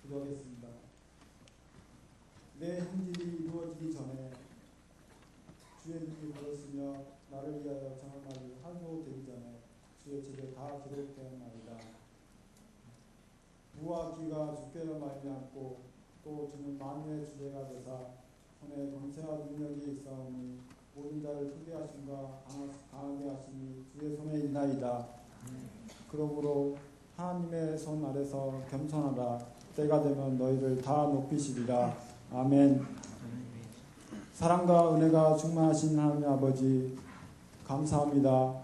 기도하겠습니다. 내 형질이 이루어지기 전에 주의 눈이 보였으며 나를 위하여 정한 날이 하루도 되기 전에 주의 책에 다 기록되었나이다. 무와 기가 주께로 말미암고 또 주는 만유의 주제가 되사 손에 권세와 능력이 있사오니 모든 자를 크게 하심과 강하게 하심이 주의 손에 있나이다. 그러므로 하나님의 손 아래서 겸손하라. 때가 되면 너희를 다 높이시리라. 아멘. 사랑과 은혜가 충만하신 하나님 아버지 감사합니다.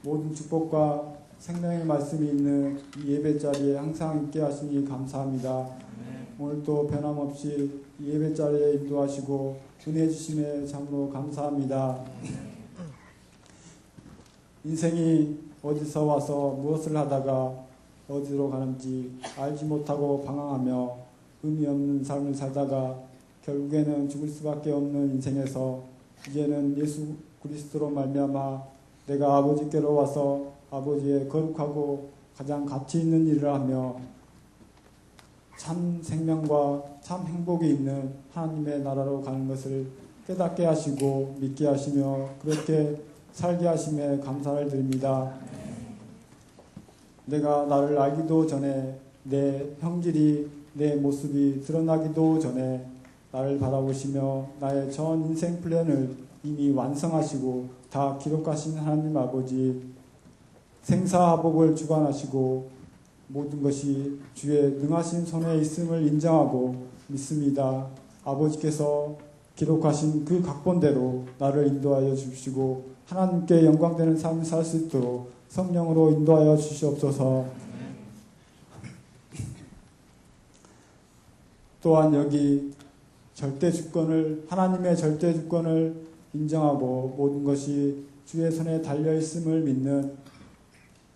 모든 축복과 생명의 말씀이 있는 이 예배 자리에 항상 있게 하시니 감사합니다. 오늘도 변함없이 이 예배 자리에 인도하시고 은혜 주심에 참으로 감사합니다. 인생이 어디서 와서 무엇을 하다가 어디로 가는지 알지 못하고 방황하며 의미 없는 삶을 살다가 결국에는 죽을 수밖에 없는 인생에서 이제는 예수 그리스도로 말미암아 내가 아버지께로 와서 아버지의 거룩하고 가장 가치 있는 일을 하며 참 생명과 참 행복이 있는 하나님의 나라로 가는 것을 깨닫게 하시고 믿게 하시며 그렇게 살게 하심에 감사를 드립니다. 내가 나를 알기도 전에 내 형질이 내 모습이 드러나기도 전에 나를 바라보시며 나의 전 인생 플랜을 이미 완성하시고 다 기록하신 하나님 아버지 생사화복을 주관하시고 모든 것이 주의 능하신 손에 있음을 인정하고 믿습니다. 아버지께서 기록하신 그 각본대로 나를 인도하여 주시고 하나님께 영광되는 삶을 살 수 있도록 성령으로 인도하여 주시옵소서. 또한 여기 하나님의 절대 주권을 인정하고 모든 것이 주의 손에 달려있음을 믿는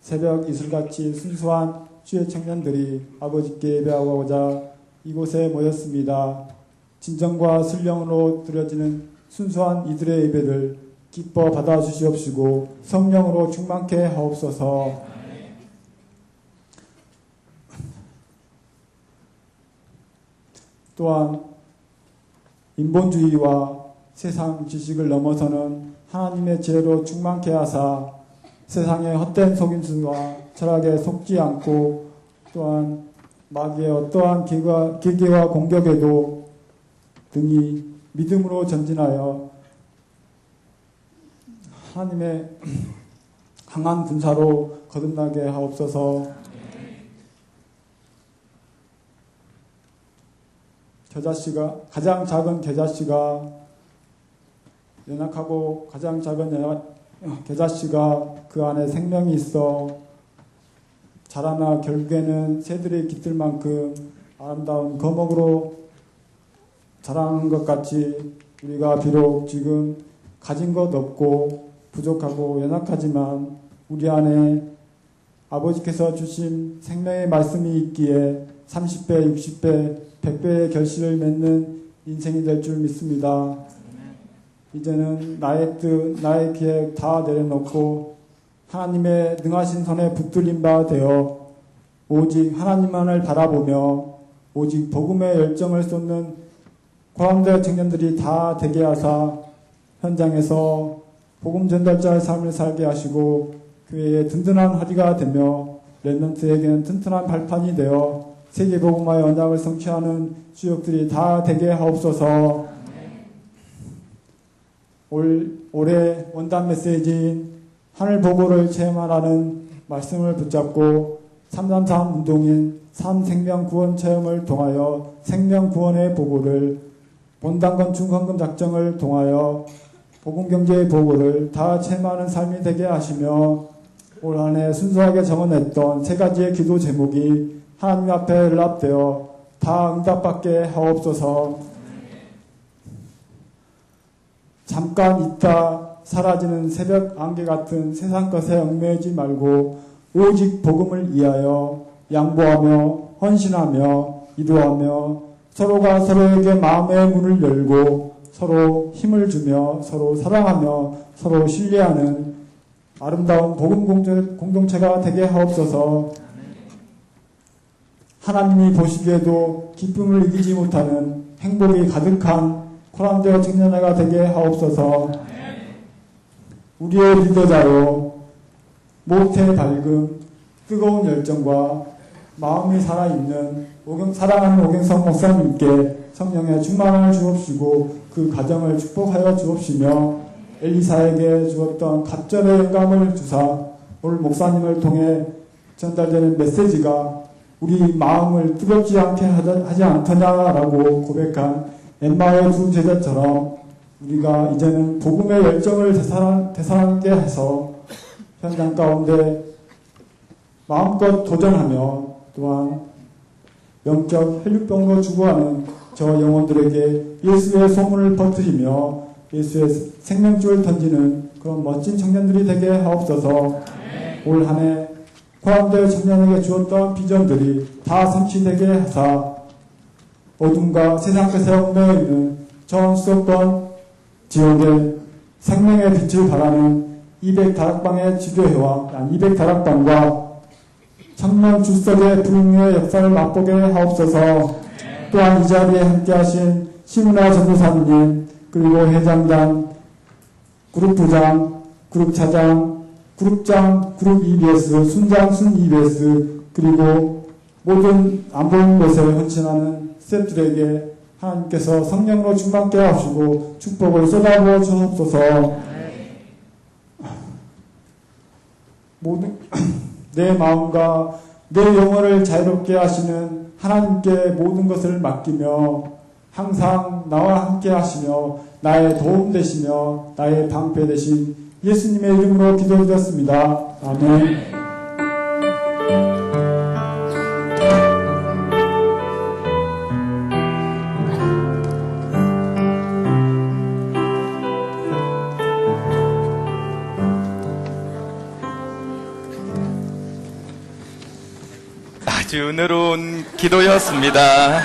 새벽 이슬같이 순수한 주의 청년들이 아버지께 예배하고자 이곳에 모였습니다. 진정과 순령으로 드려지는 순수한 이들의 예배를 기뻐 받아주시옵시고 성령으로 충만케 하옵소서. 또한 인본주의와 세상 지식을 넘어서는 하나님의 지혜로 충만케 하사 세상의 헛된 속임수와 철학에 속지 않고 또한 마귀의 어떠한 기계와 공격에도 등이 믿음으로 전진하여 하나님의 강한 군사로 거듭나게 하옵소서. 가장 작은 겨자씨가 연약하고 가장 작은 겨자씨가 그 안에 생명이 있어 자라나 결국에는 새들이 깃들 만큼 아름다운 거목으로 자라는 것 같이 우리가 비록 지금 가진 것 없고 부족하고 연약하지만 우리 안에 아버지께서 주신 생명의 말씀이 있기에 30배, 60배, 100배의 결실을 맺는 인생이 될 줄 믿습니다. 이제는 나의 뜻, 나의 계획 다 내려놓고 하나님의 능하신 손에 붙들린 바 되어 오직 하나님만을 바라보며 오직 복음의 열정을 쏟는 고랑대 청년들이 다 되게 하사 현장에서 복음 전달자의 삶을 살게 하시고 교회의 든든한 허리가 되며 렘넌트에게는 튼튼한 발판이 되어 세계복음화의 언약을 성취하는 주역들이 다 되게 하옵소서. 올해 원단 메시지인 하늘보고를 체험하라는 말씀을 붙잡고 333 운동인 삶생명구원 체험을 통하여 생명구원의 보고를 본당건축 헌금 작정을 통하여 복음경제의 보고를 다 체험하는 삶이 되게 하시며 올 한 해 순수하게 적어냈던 세 가지의 기도 제목이 하나님 앞에 연락되어 다 응답받게 하옵소서. 잠깐 있다 사라지는 새벽 안개 같은 세상 것에 얽매이지 말고 오직 복음을 위하여 양보하며 헌신하며 이루하며 서로가 서로에게 마음의 문을 열고 서로 힘을 주며 서로 사랑하며 서로 신뢰하는 아름다운 복음 공동체가 되게 하옵소서. 하나님이 보시기에도 기쁨을 이기지 못하는 행복이 가득한 코란데오 청년회가 되게 하옵소서. 우리의 리더자로 모태 밝음, 뜨거운 열정과 마음이 살아있는 사랑하는 오경석 목사님께 성령의 충만함을 주옵시고 그 가정을 축복하여 주옵시며 엘리사에게 주었던 갑절의 영감을 주사 오늘 목사님을 통해 전달되는 메시지가 우리 마음을 뜨겁지 않게 하지 않더냐라고 고백한 엠마의 두 제자처럼 우리가 이제는 복음의 열정을 되살아나게 해서 현장 가운데 마음껏 도전하며 또한 영적 혈육병으로 죽어가는 저 영혼들에게 예수의 소문을 퍼뜨리며 예수의 생명줄을 던지는 그런 멋진 청년들이 되게 하옵소서. 올 한 해 코란데오 청년에게 주었던 비전들이 다 성취되게 하사 어둠과 세상 끝에 얽매여 있는 전 수도권 지역의 생명의 빛을 바라는 200다락방의 지교회와 200다락방과 청년 출석의 불응의 역사를 맛보게 하옵소서. 또한 이 자리에 함께하신 신은아 전도사님 그리고 회장단, 그룹부장, 그룹차장, 그룹장, 그룹 EBS, 순장, 순 EBS 그리고 모든 안 보이는 곳에 헌신하는 스태프들에게 하나님께서 성령으로 충만케 하시고 축복을 쏟아부어 주옵소서. 모든 내 마음과 내 영혼을 자유롭게 하시는 하나님께 모든 것을 맡기며 항상 나와 함께 하시며 나의 도움 되시며 나의 방패 되신 예수님의 이름으로 기도드렸습니다. 아멘. 아주 은혜로운 기도였습니다.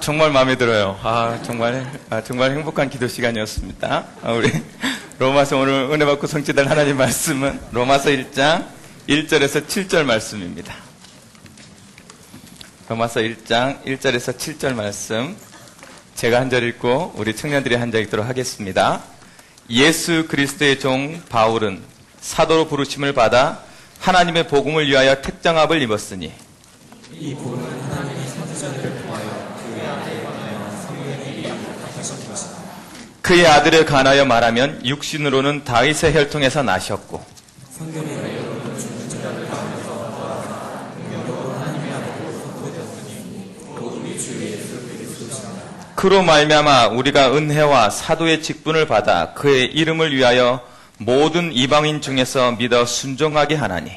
정말 마음에 들어요. 정말 행복한 기도 시간이었습니다. 우리 로마서 오늘 은혜 받고 성취될 하나님 말씀은 로마서 1장 1절에서 7절 말씀입니다. 로마서 1장 1절에서 7절 말씀 제가 한 절 읽고 우리 청년들이 한 절 읽도록 하겠습니다. 예수 그리스도의 종 바울은 사도로 부르심을 받아 하나님의 복음을 위하여 택정합을 입었으니 이 복음은 하나님이 선지자들을 통하여 그의 아들에 관하여 성령의 일이 하신 것이다. 그의 아들에 관하여 말하면 육신으로는 다윗의 혈통에서 나셨고 성경에 여러분은 죽는 자들 가운데서 부활하사 능력으로 하나님의 아들로 선포되었으니 곧 우리 주 예수 그리스도시다. 그로 말미암아 우리가 은혜와 사도의 직분을 받아 그의 이름을 위하여 모든 이방인 중에서 믿어 순종하게 하나니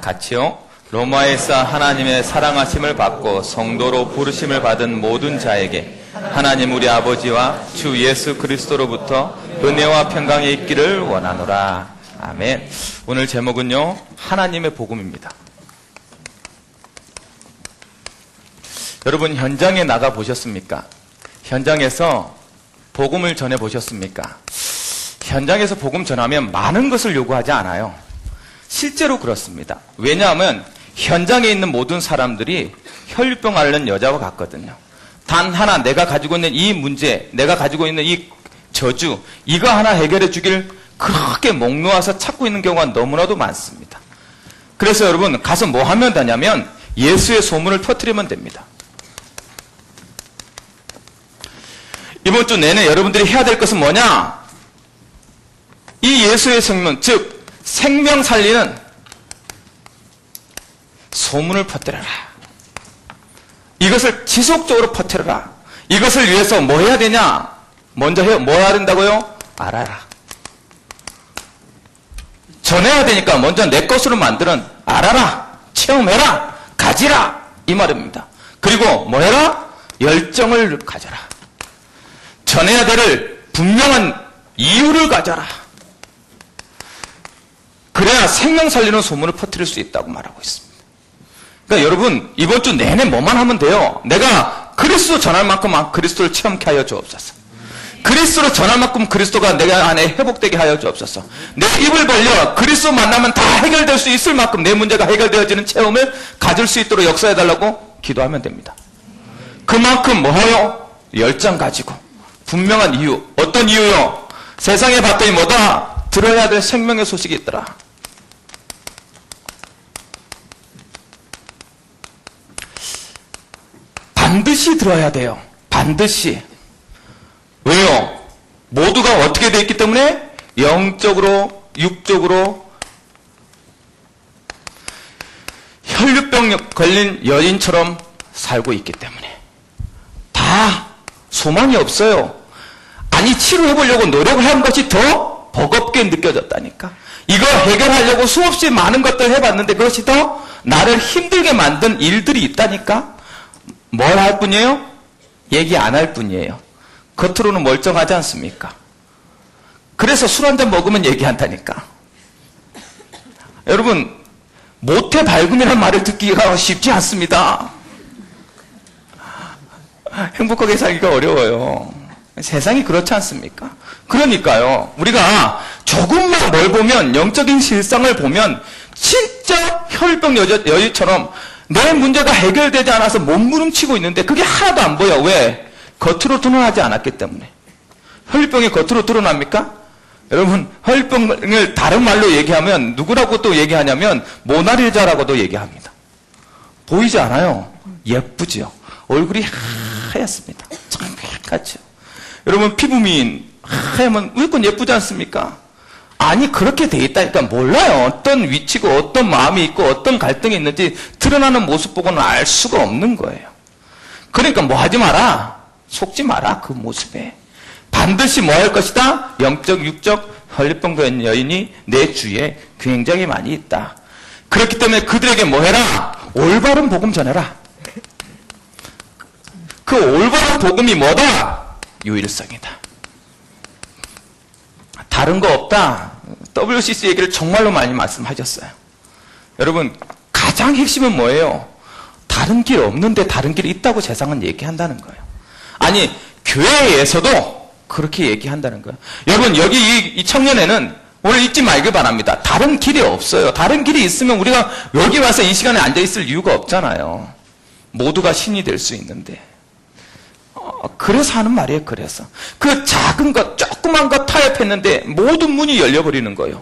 같이요. 로마에서 하나님의 사랑하심을 받고 성도로 부르심을 받은 모든 자에게 하나님 우리 아버지와 주 예수 그리스도로부터 은혜와 평강이 있기를 원하노라. 아멘. 오늘 제목은요, 하나님의 복음입니다. 여러분 현장에 나가 보셨습니까? 현장에서 복음을 전해 보셨습니까? 현장에서 복음 전하면 많은 것을 요구하지 않아요. 실제로 그렇습니다. 왜냐하면 현장에 있는 모든 사람들이 혈류병 앓는 여자와 같거든요. 단 하나 내가 가지고 있는 이 문제, 내가 가지고 있는 이 저주, 이거 하나 해결해 주길 그렇게 목 놓아서 찾고 있는 경우가 너무나도 많습니다. 그래서 여러분 가서 뭐 하면 되냐면 예수의 소문을 터뜨리면 됩니다. 이번 주 내내 여러분들이 해야 될 것은 뭐냐? 이 예수의 생명, 즉 생명 살리는 소문을 퍼뜨려라. 이것을 지속적으로 퍼뜨려라. 이것을 위해서 뭐 해야 되냐? 먼저 뭐 해야 된다고요? 알아라. 전해야 되니까 먼저 내 것으로 만드는 알아라, 체험해라, 가지라 이 말입니다. 그리고 뭐 해라? 열정을 가져라. 전해야 될 분명한 이유를 가져라. 그래야 생명 살리는 소문을 퍼뜨릴 수 있다고 말하고 있습니다. 그러니까 여러분 이번 주 내내 뭐만 하면 돼요. 내가 그리스도 전할 만큼 그리스도를 체험케 하여 주옵소서. 그리스도로 전할 만큼 그리스도가 내 안에 회복되게 하여 주옵소서. 내 입을 벌려 그리스도 만나면 다 해결될 수 있을 만큼 내 문제가 해결되어지는 체험을 가질 수 있도록 역사해달라고 기도하면 됩니다. 그만큼 뭐예요? 열정 가지고 분명한 이유. 어떤 이유요? 세상에 봤더니 뭐다? 들어야 될 생명의 소식이 있더라. 반드시 들어야 돼요. 반드시. 왜요? 모두가 어떻게 되어 있기 때문에? 영적으로, 육적으로 혈류병 걸린 여인처럼 살고 있기 때문에 다 소망이 없어요. 아니, 치료해보려고 노력을 한 것이 더 버겁게 느껴졌다니까. 이거 해결하려고 수없이 많은 것들을 해봤는데 그것이 더 나를 힘들게 만든 일들이 있다니까. 뭘 할 뿐이에요? 얘기 안 할 뿐이에요. 겉으로는 멀쩡하지 않습니까? 그래서 술 한잔 먹으면 얘기한다니까. 여러분, 모태 발금이라는 말을 듣기가 쉽지 않습니다. 행복하게 살기가 어려워요. 세상이 그렇지 않습니까? 그러니까요, 우리가 조금만 뭘 보면, 영적인 실상을 보면 진짜 혈병 여인처럼 내 문제가 해결되지 않아서 몸부림치고 있는데 그게 하나도 안 보여. 왜? 겉으로 드러나지 않았기 때문에. 혈병이 겉으로 드러납니까? 여러분, 혈병을 다른 말로 얘기하면 누구라고 또 얘기하냐면 모나리자라고도 얘기합니다. 보이지 않아요? 예쁘죠? 얼굴이 하얗습니다. 청백하죠? 여러분, 피부 미인 하얗면 무조건 예쁘지 않습니까? 아니, 그렇게 돼 있다니까. 몰라요. 어떤 위치고 어떤 마음이 있고 어떤 갈등이 있는지 드러나는 모습 보고는 알 수가 없는 거예요. 그러니까 뭐 하지 마라. 속지 마라. 그 모습에. 반드시 뭐 할 것이다? 영적, 육적, 혈류병 걸린 여인이 내 주위에 굉장히 많이 있다. 그렇기 때문에 그들에게 뭐 해라? 올바른 복음 전해라. 그 올바른 복음이 뭐다? 유일성이다. 다른 거 없다. WCC 얘기를 정말로 많이 말씀하셨어요. 여러분, 가장 핵심은 뭐예요? 다른 길 없는데 다른 길이 있다고 세상은 얘기한다는 거예요. 아니, 교회에서도 그렇게 얘기한다는 거예요. 여러분, 여기 이 청년회는 오늘 잊지 말길 바랍니다. 다른 길이 없어요. 다른 길이 있으면 우리가 여기 와서 이 시간에 앉아있을 이유가 없잖아요. 모두가 신이 될 수 있는데. 그래서 하는 말이에요. 그래서 그 작은 것, 조그만 것 타협했는데 모든 문이 열려버리는 거예요.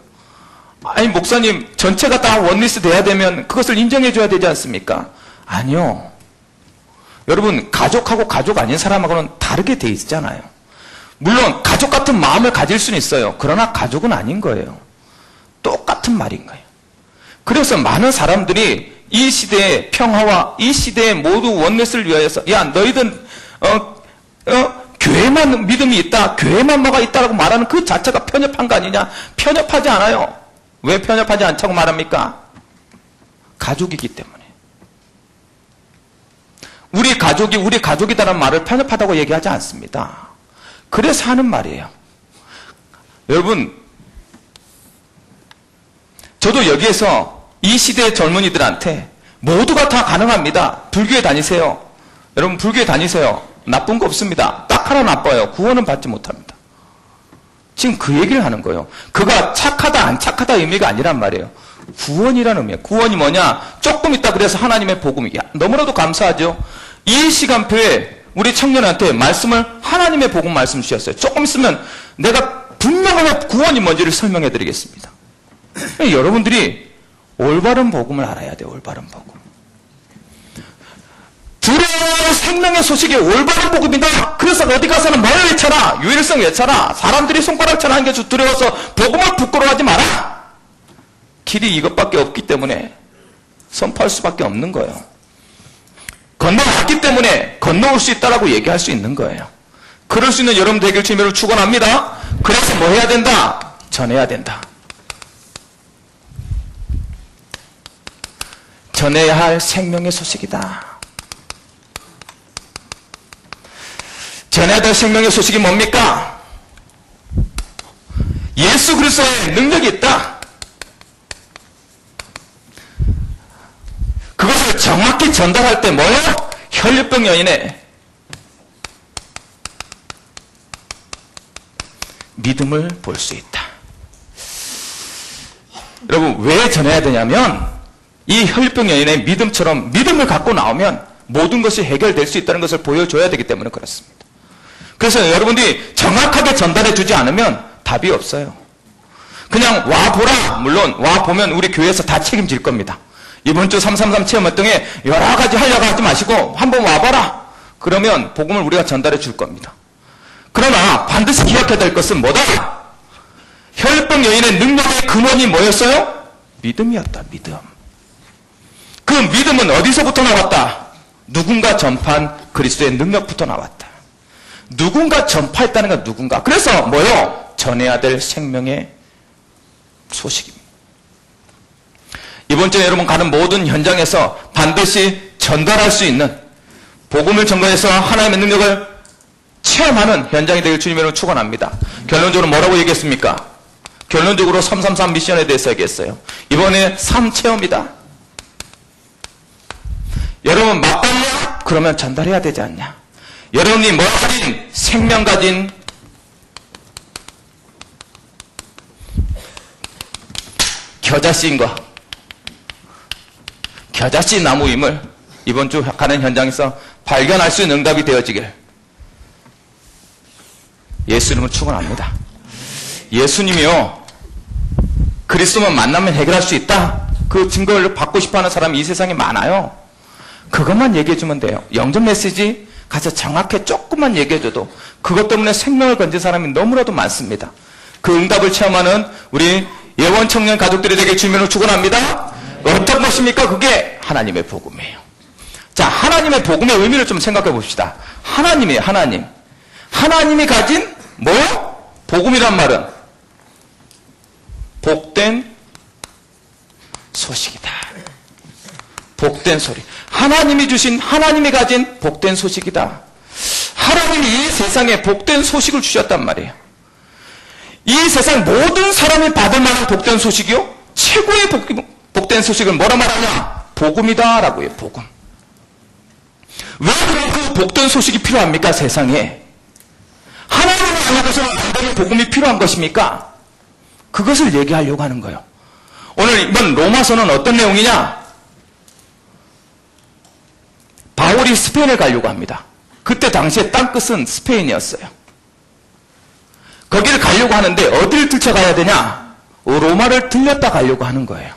아니, 목사님, 전체가 다 원리스 돼야 되면 그것을 인정해 줘야 되지 않습니까? 아니요. 여러분, 가족하고 가족 아닌 사람하고는 다르게 돼 있잖아요. 물론 가족 같은 마음을 가질 수는 있어요. 그러나 가족은 아닌 거예요. 똑같은 말인 거예요. 그래서 많은 사람들이 이 시대의 평화와 이 시대의 모두 원넷을 위하여서, 야, 너희들 교회만 믿음이 있다, 교회만 뭐가 있다라고 말하는 그 자체가 편협한 거 아니냐? 편협하지 않아요. 왜 편협하지 않다고 말합니까? 가족이기 때문에. 우리 가족이 우리 가족이다라는 말을 편협하다고 얘기하지 않습니다. 그래서 하는 말이에요. 여러분, 저도 여기에서 이 시대의 젊은이들한테 모두가 다 가능합니다. 불교에 다니세요. 여러분, 불교에 다니세요. 나쁜 거 없습니다. 딱 하나 나빠요. 구원은 받지 못합니다. 지금 그 얘기를 하는 거예요. 그가 착하다 안 착하다 의미가 아니란 말이에요. 구원이라는 의미예요. 구원이 뭐냐? 조금 있다 그래서 하나님의 복음이. 너무나도 감사하죠. 이 시간표에 우리 청년한테 말씀을, 하나님의 복음 말씀 주셨어요. 조금 있으면 내가 분명하게 구원이 뭔지를 설명해 드리겠습니다. 여러분들이 올바른 복음을 알아야 돼요. 올바른 복음. 들어오는 생명의 소식이 올바른 복음이다. 그래서 어디 가서는 뭘 외쳐라. 유일성 외쳐라. 사람들이 손가락처럼 한 게 두려워서 복음을 부끄러워하지 마라. 길이 이것밖에 없기 때문에 선포할 수밖에 없는 거예요. 건너왔기 때문에 건너올 수 있다라고 얘기할 수 있는 거예요. 그럴 수 있는 여러분 되길 주님으로 축원합니다. 그래서 뭐 해야 된다? 전해야 된다. 전해야 할 생명의 소식이다. 전해야 될 생명의 소식이 뭡니까? 예수 그리스도의 능력이 있다. 그것을 정확히 전달할 때 뭐예요? 혈류병 여인의 믿음을 볼 수 있다. 여러분, 왜 전해야 되냐면 이 혈병 여인의 믿음처럼 믿음을 갖고 나오면 모든 것이 해결될 수 있다는 것을 보여줘야 되기 때문에 그렇습니다. 그래서 여러분들이 정확하게 전달해 주지 않으면 답이 없어요. 그냥 와보라. 물론 와보면 우리 교회에서 다 책임질 겁니다. 이번 주 333 체험활동에 여러 가지 하려고 하지 마시고 한번 와봐라. 그러면 복음을 우리가 전달해 줄 겁니다. 그러나 반드시 기억해야 될 것은 뭐다? 혈병 여인의 능력의 근원이 뭐였어요? 믿음이었다. 믿음. 그 믿음은 어디서부터 나왔다? 누군가 전파한 그리스도의 능력부터 나왔다. 누군가 전파했다는 건 누군가. 그래서 뭐요? 전해야 될 생명의 소식입니다. 이번 주에 여러분 가는 모든 현장에서 반드시 전달할 수 있는 복음을 전가해서 하나님의 능력을 체험하는 현장이 되길 주님으로 축원합니다. 결론적으로 뭐라고 얘기했습니까? 결론적으로 333 미션에 대해서 얘기했어요. 이번에 삶 체험이다. 여러분 맞봤냐? 그러면 전달해야 되지 않냐? 여러분이 뭐 가진? 생명 가진 겨자씨인 거, 겨자씨 나무임을 이번 주 가는 현장에서 발견할 수 있는 응답이 되어지길 예수님을 축원합니다. 예수님이요, 그리스도만 만나면 해결할 수 있다. 그 증거를 받고 싶어하는 사람이 이 세상에 많아요. 그것만 얘기해주면 돼요. 영접 메시지 가서 정확히 조금만 얘기해줘도 그것 때문에 생명을 건진 사람이 너무나도 많습니다. 그 응답을 체험하는 우리 예원 청년 가족들이 되길 주님으로 축원합니다. 어떤 것입니까? 그게 하나님의 복음이에요. 자, 하나님의 복음의 의미를 좀 생각해 봅시다. 하나님이에요. 하나님. 하나님이 가진 뭐요? 복음이란 말은 복된 소식이다. 복된 소리. 하나님이 주신, 하나님이 가진 복된 소식이다. 하나님이 이 세상에 복된 소식을 주셨단 말이에요. 이 세상 모든 사람이 받을 만한 복된 소식이요? 최고의 복된 소식을 뭐라 말하냐? 복음이다 라고 해요. 복음. 왜 그 복된 소식이 필요합니까? 세상에. 하나님을 향해서는 반드시 복음이 필요한 것입니까? 그것을 얘기하려고 하는 거예요. 오늘 이번 로마서는 어떤 내용이냐? 바울이 스페인에 가려고 합니다. 그때 당시에 땅끝은 스페인이었어요. 거기를 가려고 하는데 어디를 들쳐가야 되냐? 로마를 들렸다 가려고 하는 거예요.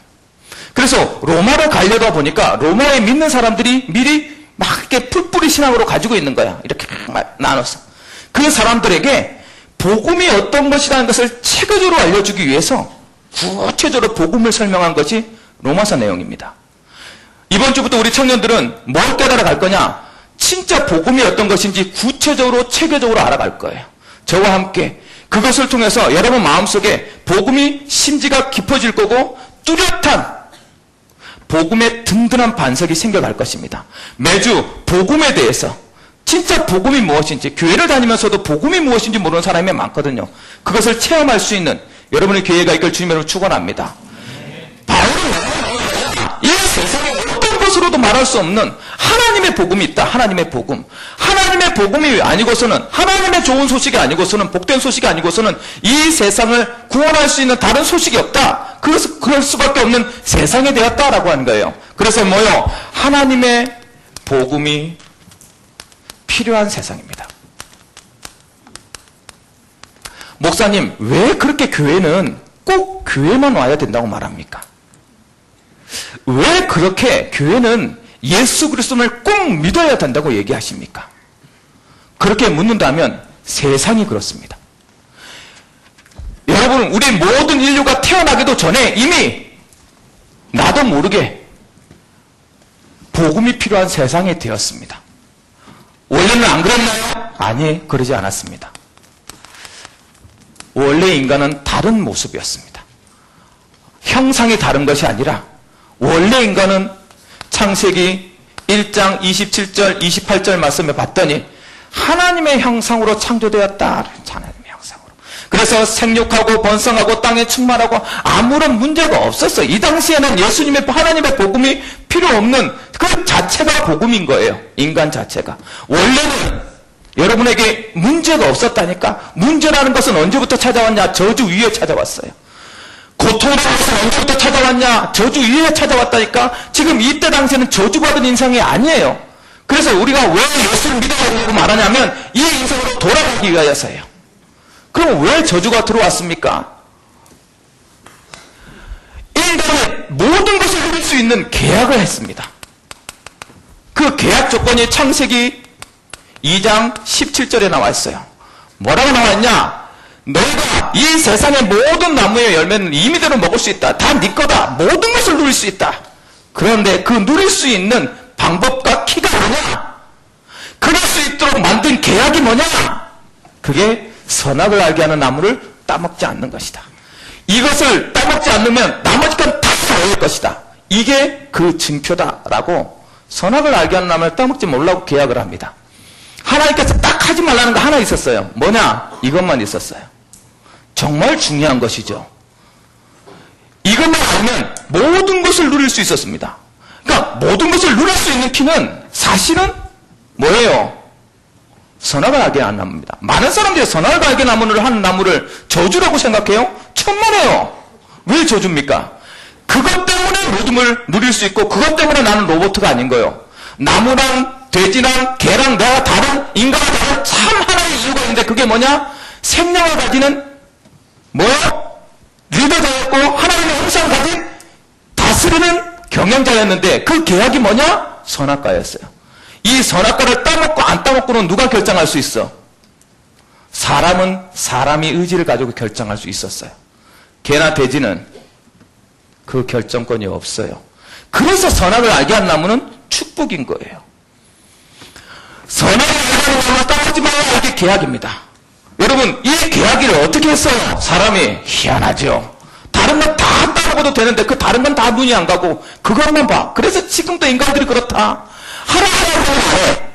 그래서 로마를 가려다 보니까 로마에 믿는 사람들이 미리 막 이렇게 풀뿌리 신앙으로 가지고 있는 거야. 이렇게 막 나눠서. 그 사람들에게 복음이 어떤 것이라는 것을 체계적으로 알려주기 위해서 구체적으로 복음을 설명한 것이 로마서 내용입니다. 이번 주부터 우리 청년들은 뭘 깨달아 갈 거냐? 진짜 복음이 어떤 것인지 구체적으로 체계적으로 알아갈 거예요. 저와 함께 그것을 통해서 여러분 마음속에 복음이 심지가 깊어질 거고 뚜렷한 복음의 든든한 반석이 생겨갈 것입니다. 매주 복음에 대해서 진짜 복음이 무엇인지, 교회를 다니면서도 복음이 무엇인지 모르는 사람이 많거든요. 그것을 체험할 수 있는 여러분의 교회가 있길 주님으로 축원합니다. 바울은 이 세상에 어떤 것으로도 말할 수 없는 하나님의 복음이 있다. 하나님의 복음. 하나님의 복음이 아니고서는, 하나님의 좋은 소식이 아니고서는, 복된 소식이 아니고서는 이 세상을 구원할 수 있는 다른 소식이 없다. 그럴 수밖에 없는 세상이 되었다라고 하는 거예요. 그래서 뭐요? 하나님의 복음이 필요한 세상입니다. 목사님, 왜 그렇게 교회는 꼭 교회만 와야 된다고 말합니까? 왜 그렇게 교회는 예수 그리스도를 꼭 믿어야 된다고 얘기하십니까? 그렇게 묻는다면 세상이 그렇습니다. 여러분, 우리 모든 인류가 태어나기도 전에 이미 나도 모르게 복음이 필요한 세상이 되었습니다. 원래는 안 그랬나요? 아니, 그러지 않았습니다. 원래 인간은 다른 모습이었습니다. 형상이 다른 것이 아니라 원래 인간은 창세기 1장 27절 28절 말씀에 봤더니 하나님의 형상으로 창조되었다. 하나님의 형상으로. 그래서 생육하고 번성하고 땅에 충만하고 아무런 문제가 없었어요. 이 당시에는 예수님의 하나님의 복음이 필요 없는 그 자체가 복음인 거예요. 인간 자체가. 원래는 여러분에게 문제가 없었다니까? 문제라는 것은 언제부터 찾아왔냐? 저주 위에 찾아왔어요. 고통이라는 것은 언제부터 찾아왔냐? 저주 위에 찾아왔다니까? 지금 이때 당시에는 저주받은 인생이 아니에요. 그래서 우리가 왜 예수를 믿어가지고 말하냐면 이 인생으로 돌아가기 위하여서예요. 그럼 왜 저주가 들어왔습니까? 인간의 모든 것을 누릴 수 있는 계약을 했습니다. 그 계약 조건이 창세기 2장 17절에 나와 있어요. 뭐라고 나왔냐? 너희가 이 세상의 모든 나무의 열매는 임의대로 먹을 수 있다. 다 네 거다. 모든 것을 누릴 수 있다. 그런데 그 누릴 수 있는 방법과 키가 뭐냐? 그럴 수 있도록 만든 계약이 뭐냐? 그게 선악을 알게 하는 나무를 따먹지 않는 것이다. 이것을 따먹지 않으면 나머지 건 다 사라질 것이다. 이게 그 증표다라고 선악을 알게 하는 나무를 따먹지 말라고 계약을 합니다. 하나님께서 딱 하지 말라는 거 하나 있었어요. 뭐냐? 이것만 있었어요. 정말 중요한 것이죠. 이것만 알면 모든 것을 누릴 수 있었습니다. 그러니까 모든 것을 누릴 수 있는 키는 사실은 뭐예요? 선악을 알게 하는 나무입니다. 많은 사람들이 선악을 알게 하는 나무를 저주라고 생각해요? 천만에요. 왜 저주입니까? 그것 때문에 모든 걸 누릴 수 있고 그것 때문에 나는 로봇가 아닌 거예요. 나무랑 돼지랑 개랑 내가 다른 인간과 다른 참 하나의 이유가 있는데 그게 뭐냐? 생명을 가지는 뭐요? 리더자였고 하나님의 형상을 가진 다스리는 경영자였는데 그 계약이 뭐냐? 선악과였어요. 이 선악과를 따먹고 안 따먹고는 누가 결정할 수 있어? 사람은 사람이 의지를 가지고 결정할 수 있었어요. 개나 돼지는 그 결정권이 없어요. 그래서 선악을 알게 한 나무는 축복인 거예요. 선악을 알게 하는 나무는 따먹지 말라 이게 계약입니다. 여러분 이 계약을 어떻게 했어요? 사람이 희한하죠. 다른 건 다 따먹어도 되는데 그 다른 건 다 눈이 안 가고 그것만 봐. 그래서 지금도 인간들이 그렇다. 하라고 해.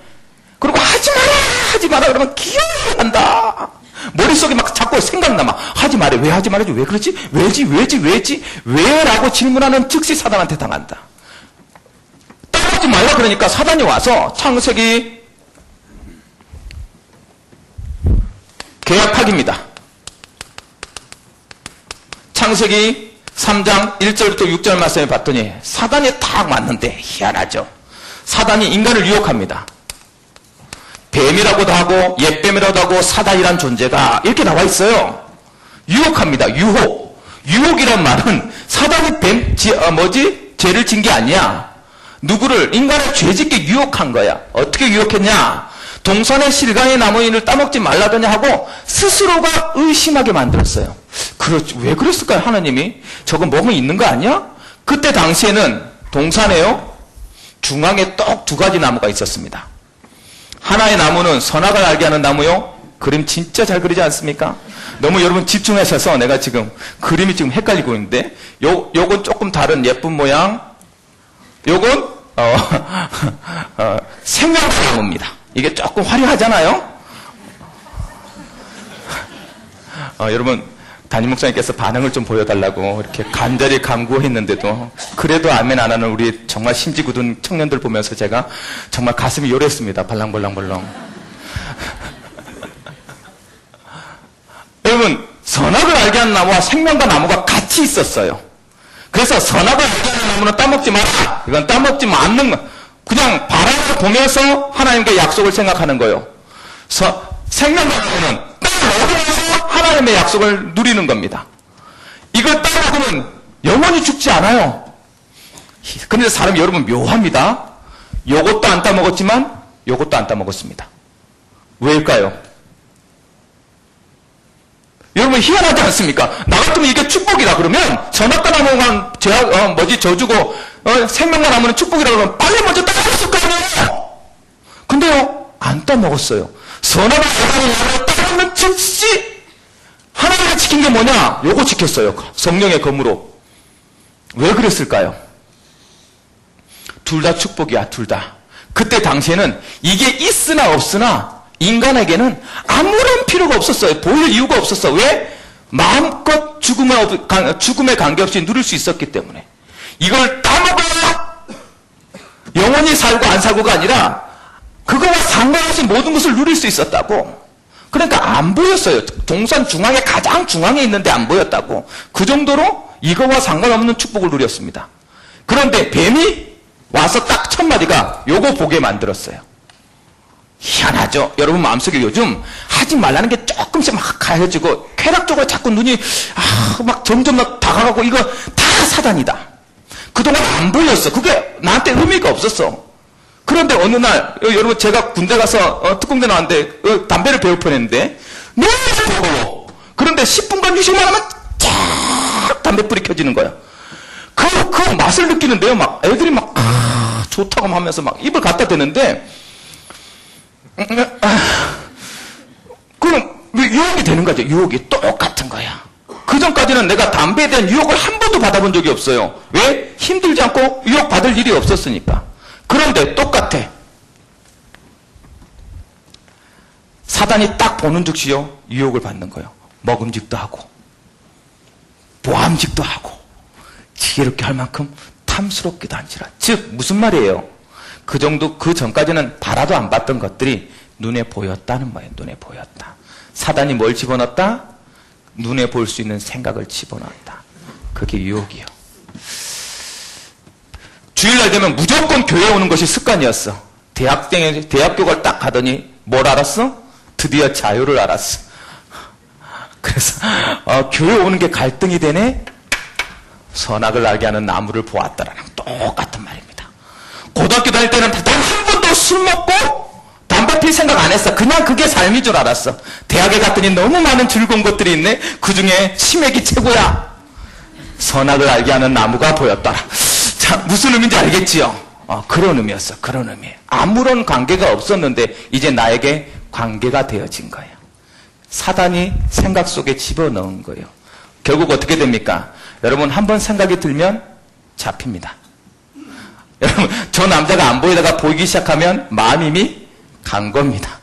그리고 하지 마라 그러면 기억이 난다. 머릿속에 막 자꾸 생각나 막 하지 말해. 왜 하지 말아야지? 왜 그러지? 왜지? 왜라고 질문하는 즉시 사단한테 당한다. 따먹지 말라 그러니까 사단이 와서 창세기 계약하기입니다. 창세기 3장 1절부터 6절 말씀을 봤더니 사단이 딱 왔는데 희한하죠. 사단이 인간을 유혹합니다. 뱀이라고도 하고 옛뱀이라고도 하고 사단이란 존재가 이렇게 나와 있어요. 유혹합니다. 유혹이란 말은 사단이 죄를 진 게 아니야. 누구를 인간을 죄짓게 유혹한 거야. 어떻게 유혹했냐? 동산의 실과의 나무인을 따먹지 말라더냐 하고 스스로가 의심하게 만들었어요. 왜 그랬을까요? 하나님이 저거 먹으면 있는 거 아니야? 그때 당시에는 동산에요. 중앙에 떡 2가지 나무가 있었습니다. 하나의 나무는 선악을 알게 하는 나무요. 그림 진짜 잘 그리지 않습니까? 너무 여러분 집중하셔서 내가 지금 그림이 지금 헷갈리고 있는데 요건 조금 다른 예쁜 모양. 요건 생명나무입니다. 이게 조금 화려하잖아요. 여러분 담임 목사님께서 반응을 좀 보여달라고 이렇게 간절히 간구했는데도 그래도 아멘 안 하는 우리 정말 심지 굳은 청년들 보면서 제가 정말 가슴이 요랬습니다. 발랑발랑발랑. 여러분 선악을 알게 하는 나무와 생명과 나무가 같이 있었어요. 그래서 선악을 알게 하는 나무는 따먹지 마라. 이건 따먹지 않는 거. 그냥 바람을 보면서 하나님께 약속을 생각하는 거예요. 생명과 나무는 따먹으면서 하나님의 약속을 누리는 겁니다. 이걸 따먹으면 영원히 죽지 않아요. 그런데 사람이 여러분 묘합니다. 요것도 안 따먹었지만 요것도 안 따먹었습니다. 왜일까요? 여러분 희한하지 않습니까? 나 같으면 이게 축복이다 그러면 선악과 나무만 저주고 생명과 나무는 축복이라 그러면 빨리 먼저 따먹었을 거 아니에요. 근데요 안 따먹었어요. 선악과 나무를 따먹는 즉시 하나님이 지킨 게 뭐냐? 요거 지켰어요. 성령의 검으로. 왜 그랬을까요? 둘 다 축복이야. 둘 다. 그때 당시에는 이게 있으나 없으나 인간에게는 아무런 필요가 없었어요. 보일 이유가 없었어. 왜? 마음껏 죽음에 관계없이 누릴 수 있었기 때문에. 이걸 따먹어야 영원히 살고 안 살고가 아니라 그거와 상관없이 모든 것을 누릴 수 있었다고. 그러니까 안 보였어요. 동산 중앙에 가장 중앙에 있는데 안 보였다고. 그 정도로 이거와 상관없는 축복을 누렸습니다. 그런데 뱀이 와서 딱 첫 마디가 요거 보게 만들었어요. 희한하죠? 여러분 마음속에 요즘 하지 말라는 게 조금씩 막 가해지고 쾌락적으로 자꾸 눈이 막 점점 막 다가가고 이거 다 사단이다. 그동안 안 보였어. 그게 나한테 의미가 없었어. 그런데 어느 날 여러분 제가 군대 가서 특공대 나왔는데 담배를 배울 뻔했는데 너무 버거워. 그런데 10분간 휴식만 하면 쫙 담배불이 켜지는 거야. 그 맛을 느끼는데요. 막 애들이 막 좋다고 하면서 막 입을 갖다 대는데 그럼 유혹이 되는 거죠. 유혹이 똑같은 거야. 그 전까지는 내가 담배에 대한 유혹을 한 번도 받아본 적이 없어요. 왜? 힘들지 않고 유혹 받을 일이 없었으니까. 그런데 똑같아. 사단이 딱 보는 즉시요 유혹을 받는 거예요. 먹음직도 하고 모함직도 하고 지혜롭게 할 만큼 탐스럽기도 한지라. 즉 무슨 말이에요? 그 정도 그 전까지는 바라도 안 봤던 것들이 눈에 보였다는 말이에요. 눈에 보였다. 사단이 뭘 집어넣었다? 눈에 볼 수 있는 생각을 집어넣었다. 그게 유혹이요. 주일날 되면 무조건 교회 오는 것이 습관이었어. 대학교를 딱 가더니 뭘 알았어? 드디어 자유를 알았어. 그래서 교회 오는 게 갈등이 되네? 선악을 알게 하는 나무를 보았다라는 똑같은 말입니다. 고등학교 다닐 때는 단 한 번도 술 먹고 담배 필 생각 안 했어. 그냥 그게 삶인 줄 알았어. 대학에 갔더니 너무 많은 즐거운 것들이 있네. 그중에 치맥이 최고야. 선악을 알게 하는 나무가 보였더라. 자, 무슨 의미인지 알겠지요? 그런 의미였어. 그런 의미. 아무런 관계가 없었는데 이제 나에게 관계가 되어진 거예요. 사단이 생각 속에 집어넣은 거예요. 결국 어떻게 됩니까? 여러분 한번 생각이 들면 잡힙니다. 여러분 저 남자가 안 보이다가 보이기 시작하면 마음 이미 간 겁니다.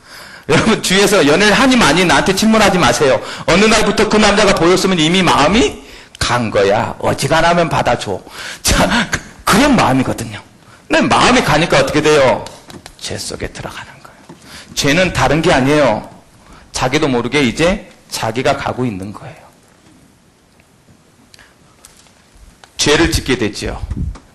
여러분 주위에서 연애를 하니 많이 나한테 질문하지 마세요. 어느 날부터 그 남자가 보였으면 이미 마음이 간 거야. 어지간하면 받아줘. 자, 그런 마음이거든요. 근데 마음이 가니까 어떻게 돼요? 죄 속에 들어가는 거예요. 죄는 다른 게 아니에요. 자기도 모르게 이제 자기가 가고 있는 거예요. 죄를 짓게 되지요.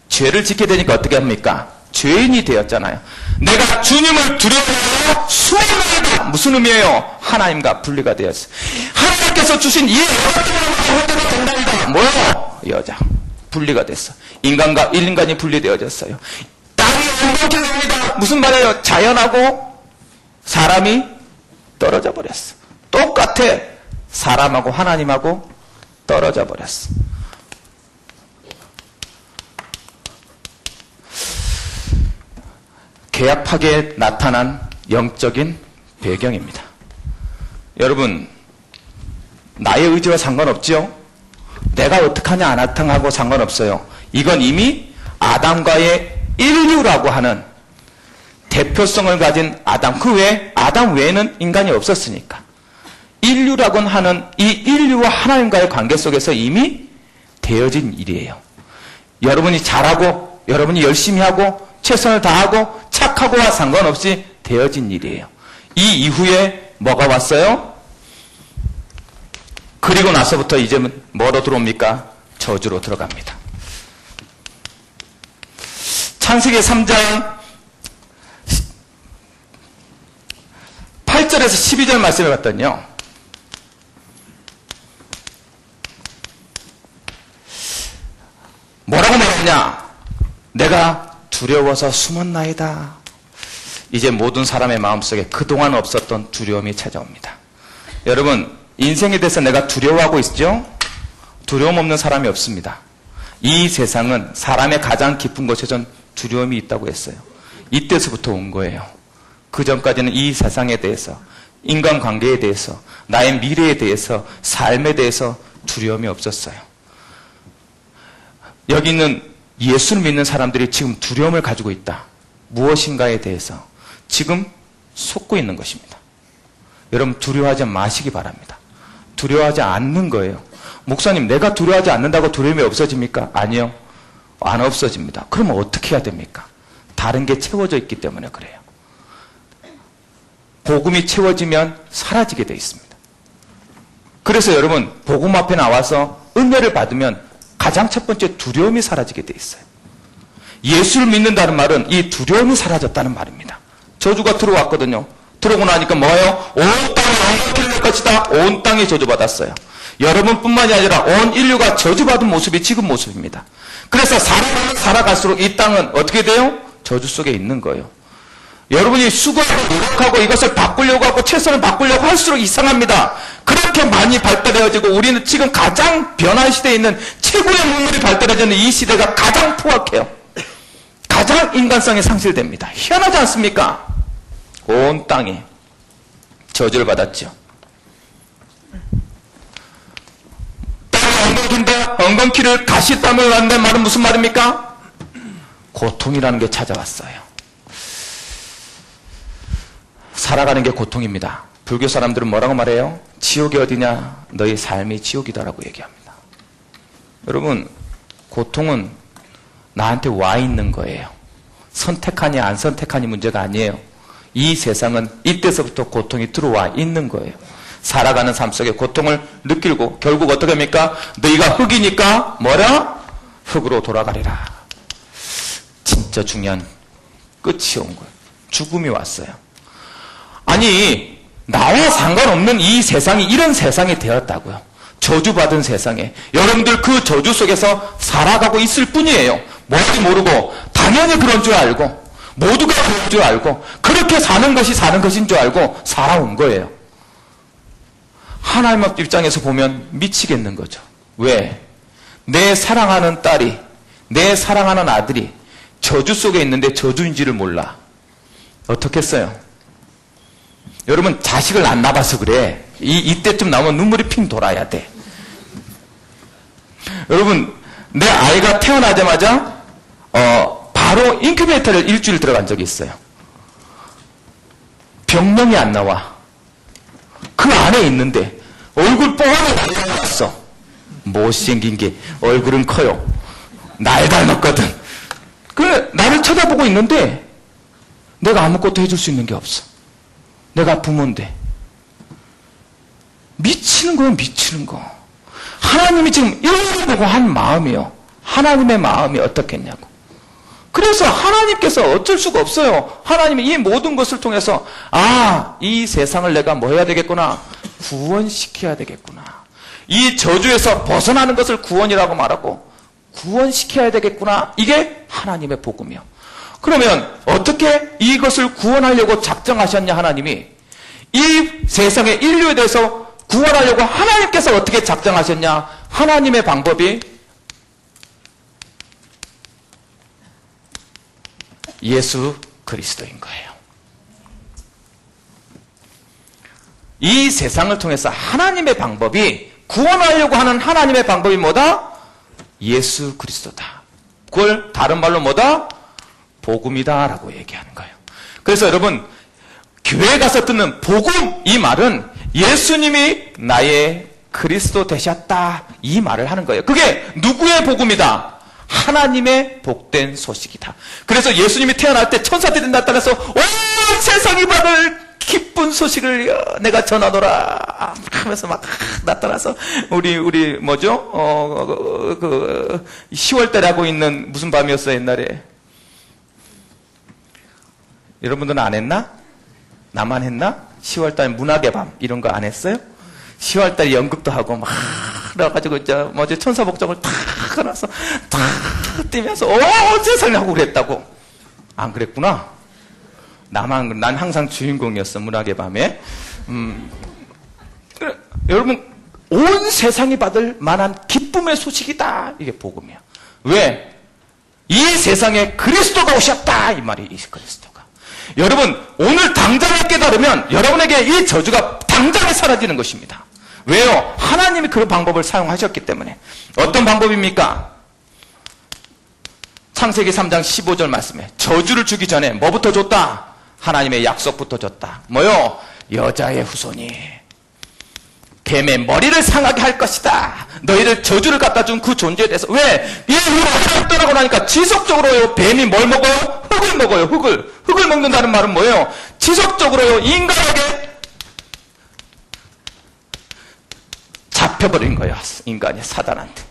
죄를 짓게 되니까 어떻게 합니까? 죄인이 되었잖아요. 내가 주님을 두려워하여 숨어나이다. 무슨 의미예요? 하나님과 분리가 되었어요. 하나님께서 주신 이 여자가 된다이다. 뭐예요? 여자. 분리가 됐어. 인간이 분리되어졌어요. 땅이 엉망게 됩니다. 무슨 말이에요? 자연하고 사람이 떨어져 버렸어. 똑같아. 사람하고 하나님하고 떨어져 버렸어. 계약 파괴에 나타난 영적인 배경입니다. 여러분, 나의 의지와 상관없죠? 내가 어떡하냐 안 나타나고 상관없어요. 이건 이미 아담과의 인류라고 하는 대표성을 가진 아담, 그 외에 아담 외에는 인간이 없었으니까. 인류라고 하는 이 인류와 하나님과의 관계 속에서 이미 되어진 일이에요. 여러분이 잘하고 여러분이 열심히 하고 최선을 다하고 착하고와 상관없이 되어진 일이에요. 이 이후에 뭐가 왔어요? 그리고 나서부터 이제는 뭐로 들어옵니까? 저주로 들어갑니다. 창세기 3장 8절에서 12절 말씀을 봤더니요. 뭐라고 말했냐? 내가 두려워서 숨었나이다. 이제 모든 사람의 마음속에 그동안 없었던 두려움이 찾아옵니다. 여러분, 인생에 대해서 내가 두려워하고 있죠? 두려움 없는 사람이 없습니다. 이 세상은 사람의 가장 깊은 곳에 두려움이 있다고 했어요. 이때서부터 온 거예요. 그 전까지는 이 세상에 대해서, 인간관계에 대해서, 나의 미래에 대해서, 삶에 대해서 두려움이 없었어요. 여기 있는 예수를 믿는 사람들이 지금 두려움을 가지고 있다. 무엇인가에 대해서 지금 속고 있는 것입니다. 여러분 두려워하지 마시기 바랍니다. 두려워하지 않는 거예요. 목사님, 내가 두려워하지 않는다고 두려움이 없어집니까? 아니요. 안 없어집니다. 그러면 어떻게 해야 됩니까? 다른 게 채워져 있기 때문에 그래요. 복음이 채워지면 사라지게 되어 있습니다. 그래서 여러분, 복음 앞에 나와서 은혜를 받으면 가장 첫 번째 두려움이 사라지게 되어 있어요. 예수를 믿는다는 말은 이 두려움이 사라졌다는 말입니다. 저주가 들어왔거든요. 들어오고 나니까 뭐예요? 온 땅이 엉망이 될 것이다. 온 땅이 저주받았어요. 여러분뿐만이 아니라 온 인류가 저주받은 모습이 지금 모습입니다. 그래서 살아갈수록 이 땅은 어떻게 돼요? 저주 속에 있는 거예요. 여러분이 수고하고 노력하고 이것을 바꾸려고 하고 최선을 바꾸려고 할수록 이상합니다. 그렇게 많이 발달해지고 우리는 지금 가장 변화의 시대에 있는 최고의 문물이 발달해지는 이 시대가 가장 포악해요. 가장 인간성이 상실됩니다. 희한하지 않습니까? 온 땅이 저주를 받았죠. 엉겅퀴를 가시땀을 한다는 말은 무슨 말입니까? 고통이라는 게 찾아왔어요. 살아가는 게 고통입니다. 불교 사람들은 뭐라고 말해요? 지옥이 어디냐? 너희 삶이 지옥이다라고 얘기합니다. 여러분, 고통은 나한테 와 있는 거예요. 선택하니 안 선택하니 문제가 아니에요. 이 세상은 이때서부터 고통이 들어와 있는 거예요. 살아가는 삶 속에 고통을 느끼고 결국 어떻게 합니까? 너희가 흙이니까 뭐라? 흙으로 돌아가리라. 진짜 중요한 끝이 온 거예요. 죽음이 왔어요. 아니, 나와 상관없는 이 세상이 이런 세상이 되었다고요. 저주받은 세상에. 여러분들 그 저주 속에서 살아가고 있을 뿐이에요. 뭔지 모르고 당연히 그런 줄 알고 모두가 그런 줄 알고 그렇게 사는 것이 사는 것인 줄 알고 살아온 거예요. 하나님 입장에서 보면 미치겠는 거죠. 왜? 내 사랑하는 딸이, 내 사랑하는 아들이 저주 속에 있는데 저주인지를 몰라. 어떻겠어요? 여러분, 자식을 안 낳아서 그래. 이때쯤 나오면 눈물이 핑 돌아야 돼. 여러분, 내 아이가 태어나자마자 바로 인큐베이터를 일주일 들어간 적이 있어요. 병명이 안 나와. 그 안에 있는데 얼굴 뽕하게 날려놨어. 못생긴 게 얼굴은 커요. 날 닮았거든. 그래, 나를 쳐다보고 있는데 내가 아무것도 해줄 수 있는 게 없어. 내가 부모인데. 미치는 거예요, 미치는 거. 하나님이 지금 이런 보고 한 마음이요. 하나님의 마음이 어떻겠냐고. 그래서 하나님께서 어쩔 수가 없어요. 하나님이 이 모든 것을 통해서 이 세상을 내가 뭐 해야 되겠구나? 구원시켜야 되겠구나. 이 저주에서 벗어나는 것을 구원이라고 말하고 구원시켜야 되겠구나. 이게 하나님의 복음이요. 그러면 어떻게 이것을 구원하려고 작정하셨냐? 하나님이 이 세상의 인류에 대해서 구원하려고 하나님께서 어떻게 작정하셨냐? 하나님의 방법이 예수 그리스도인 거예요. 이 세상을 통해서 하나님의 방법이, 구원하려고 하는 하나님의 방법이 뭐다? 예수 그리스도다. 그걸 다른 말로 뭐다? 복음이다 라고 얘기하는 거예요. 그래서 여러분, 교회에 가서 듣는 복음, 이 말은 예수님이 나의 그리스도 되셨다, 이 말을 하는 거예요. 그게 누구의 복음이다? 하나님의 복된 소식이다. 그래서 예수님이 태어날 때 천사들이 나타나서 온 세상이 받을 기쁜 소식을 내가 전하노라 하면서 막 나타나서 우리 뭐죠? 10월달에 하고 있는 무슨 밤이었어요 옛날에? 여러분들은 안 했나? 나만 했나? 10월달 문학의 밤 이런 거 안 했어요? 10월달에 연극도 하고 막 그래가지고 뭐지 천사복장을 탁 해놔서 탁 뛰면서 온 세상에 하고 그랬다고. 안 그랬구나. 난 항상 주인공이었어 문학의 밤에. 여러분, 온 세상이 받을 만한 기쁨의 소식이다. 이게 복음이야. 왜? 이 세상에 그리스도가 오셨다. 이 말이 이 그리스도가. 여러분, 오늘 당장에 깨달으면 여러분에게 이 저주가 당장에 사라지는 것입니다. 왜요? 하나님이 그 방법을 사용하셨기 때문에. 어떤 방법입니까? 창세기 3장 15절 말씀에 저주를 주기 전에 뭐부터 줬다? 하나님의 약속부터 줬다. 뭐요? 여자의 후손이 뱀의 머리를 상하게 할 것이다. 너희를 저주를 갖다 준 그 존재에 대해서. 왜? 이 아담을 떠나고 나니까 지속적으로 뱀이 뭘 먹어요? 흙을 먹어요. 흙을 흙을 먹는다는 말은 뭐예요? 지속적으로요, 인간에게 잡혀버린 거야. 인간이 사단한테.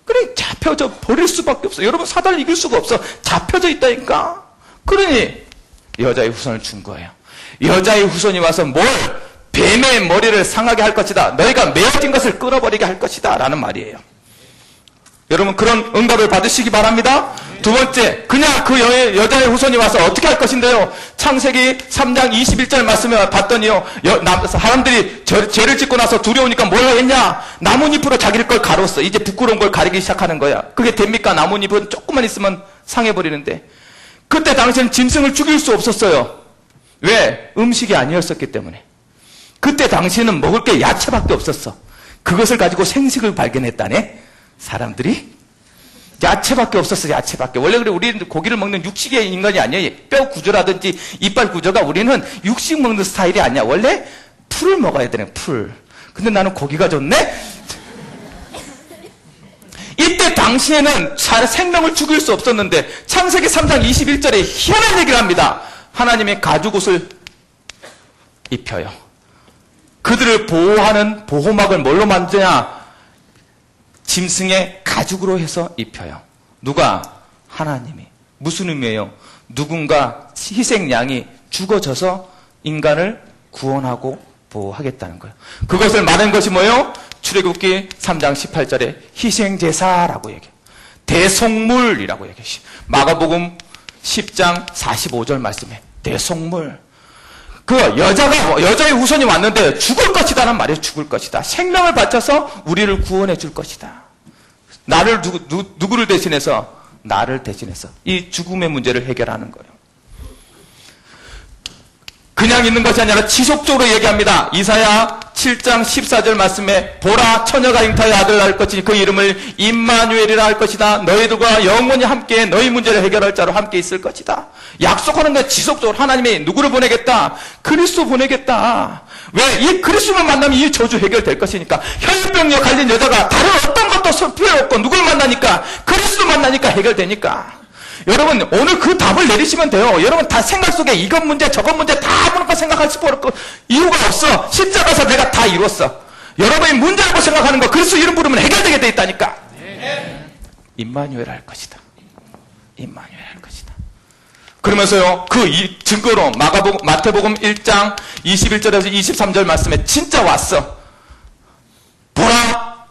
그래, 잡혀져 버릴 수밖에 없어. 여러분, 사단을 이길 수가 없어. 잡혀져 있다니까. 그러니 여자의 후손을 준 거예요. 여자의 후손이 와서 뭘? 뱀의 머리를 상하게 할 것이다. 너희가 메어진 것을 끊어버리게 할 것이다. 라는 말이에요. 여러분, 그런 응답을 받으시기 바랍니다. 두 번째, 그냥 그 여자의 후손이 와서 어떻게 할 것인데요? 창세기 3장 21절 말씀을 봤더니요, 사람들이 죄를 짓고 나서 두려우니까 뭘 했냐? 나뭇잎으로 자기를 걸 가렸어. 이제 부끄러운 걸 가리기 시작하는 거야. 그게 됩니까? 나뭇잎은 조금만 있으면 상해버리는데. 그때 당시에는 짐승을 죽일 수 없었어요. 왜? 음식이 아니었었기 때문에. 그때 당시에는 먹을 게 야채밖에 없었어. 그것을 가지고 생식을 발견했다네. 사람들이 야채밖에 없었어. 야채밖에. 원래 그래, 우리는 고기를 먹는 육식의 인간이 아니에요. 뼈 구조라든지 이빨 구조가 우리는 육식 먹는 스타일이 아니야. 원래 풀을 먹어야 되네. 풀. 근데 나는 고기가 좋네. 이때 당시에는 생명을 죽일 수 없었는데 창세기 3장 21절에 희한한 얘기를 합니다. 하나님이 가죽옷을 입혀요. 그들을 보호하는 보호막을 뭘로 만드냐? 짐승의 가죽으로 해서 입혀요. 누가? 하나님이. 무슨 의미예요? 누군가 희생양이 죽어져서 인간을 구원하고 보호하겠다는 거예요. 그것을 말한 것이 뭐예요? 출애굽기 3장 18절에 희생제사라고 얘기해요. 대속물이라고 얘기해요. 마가복음 10장 45절 말씀에 대속물. 그 여자의 후손이 왔는데 죽을 것이다는 말이에요. 죽을 것이다. 생명을 바쳐서 우리를 구원해 줄 것이다. 나를 누구를 대신해서? 나를 대신해서 이 죽음의 문제를 해결하는 거예요. 그냥 있는 것이 아니라 지속적으로 얘기합니다. 이사야 7장 14절 말씀에 보라, 처녀가 잉타의 아들을 낳을 것이니 그 이름을 임마누엘이라 할 것이다. 너희들과 영원히 함께 너희 문제를 해결할 자로 함께 있을 것이다. 약속하는 건 지속적으로 하나님이 누구를 보내겠다? 그리스도 보내겠다. 왜? 이 그리스도만 만나면 이 저주 해결될 것이니까. 혈병에 갈린 여자가 다른 어떤 것도 필요 없고 누굴 만나니까? 그리스도 만나니까 해결되니까. 여러분, 오늘 그 답을 내리시면 돼요. 여러분, 다 생각 속에 이것 문제, 저것 문제 다 보니까 생각할 수 없고 이유가 없어. 십자가에서 내가 다 이뤘어. 여러분이 문제라고 생각하는 거 그리스도 이름 부르면 해결되게 돼 있다니까. 임마누엘 할 것이다. 임마누엘 할 것이다. 그러면서요, 그 증거로 마태복음 1장 21절에서 23절 말씀에 진짜 왔어. 보라,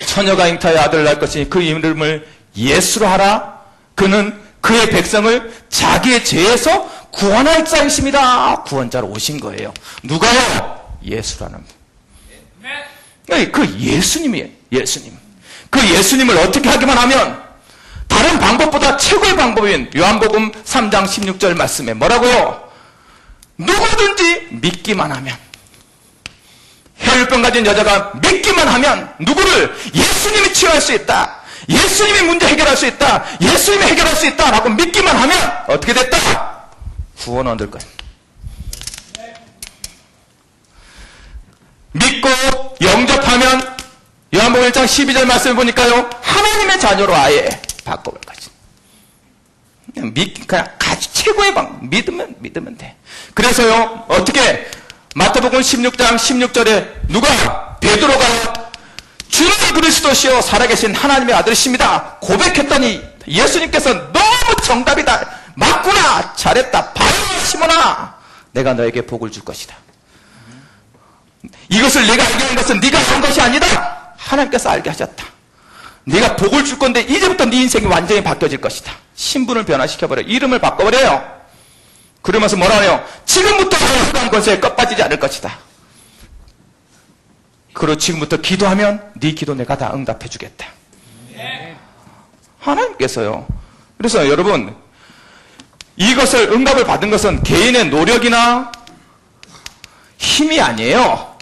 처녀가 잉타의 아들을 낳을 것이니 그 이름을 예수로 하라. 그는 그의 백성을 자기의 죄에서 구원할 자이십니다. 구원자로 오신 거예요. 누가요? 예수라는 분. 그 예수님이에요. 예수님. 그 예수님을 어떻게 하기만 하면 다른 방법보다 최고의 방법인 요한복음 3장 16절 말씀에 뭐라고요? 누구든지 믿기만 하면, 혈병 가진 여자가 믿기만 하면 누구를? 예수님이 치유할 수 있다. 예수님이 문제 해결할 수 있다. 예수님이 해결할 수 있다. 라고 믿기만 하면 어떻게 됐다? 구원 얻을 것. 믿고 영접하면 요한복음 1장 12절 말씀을 보니까요, 하나님의 자녀로 아예 바꿔볼 거지. 그냥 아주 최고의 방법. 믿으면 돼. 그래서요, 어떻게? 마태복음 16장 16절에 누가? 베드로가 주는 그리스도시요 살아계신 하나님의 아들이십니다. 고백했더니 예수님께서 너무 정답이다. 맞구나. 잘했다. 바로 시몬아. 내가 너에게 복을 줄 것이다. 이것을 네가 알게 한 것은 네가 한 것이 아니다. 하나님께서 알게 하셨다. 네가 복을 줄 건데 이제부터 네 인생이 완전히 바뀌어질 것이다. 신분을 변화시켜버려. 이름을 바꿔버려요. 그러면서 뭐라 해요? 지금부터 흑암 권세에 껍 빠지지 않을 것이다. 그리고 지금부터 기도하면 네 기도 내가 다 응답해 주겠다. 하나님께서요. 그래서 여러분, 이것을 응답을 받은 것은 개인의 노력이나 힘이 아니에요.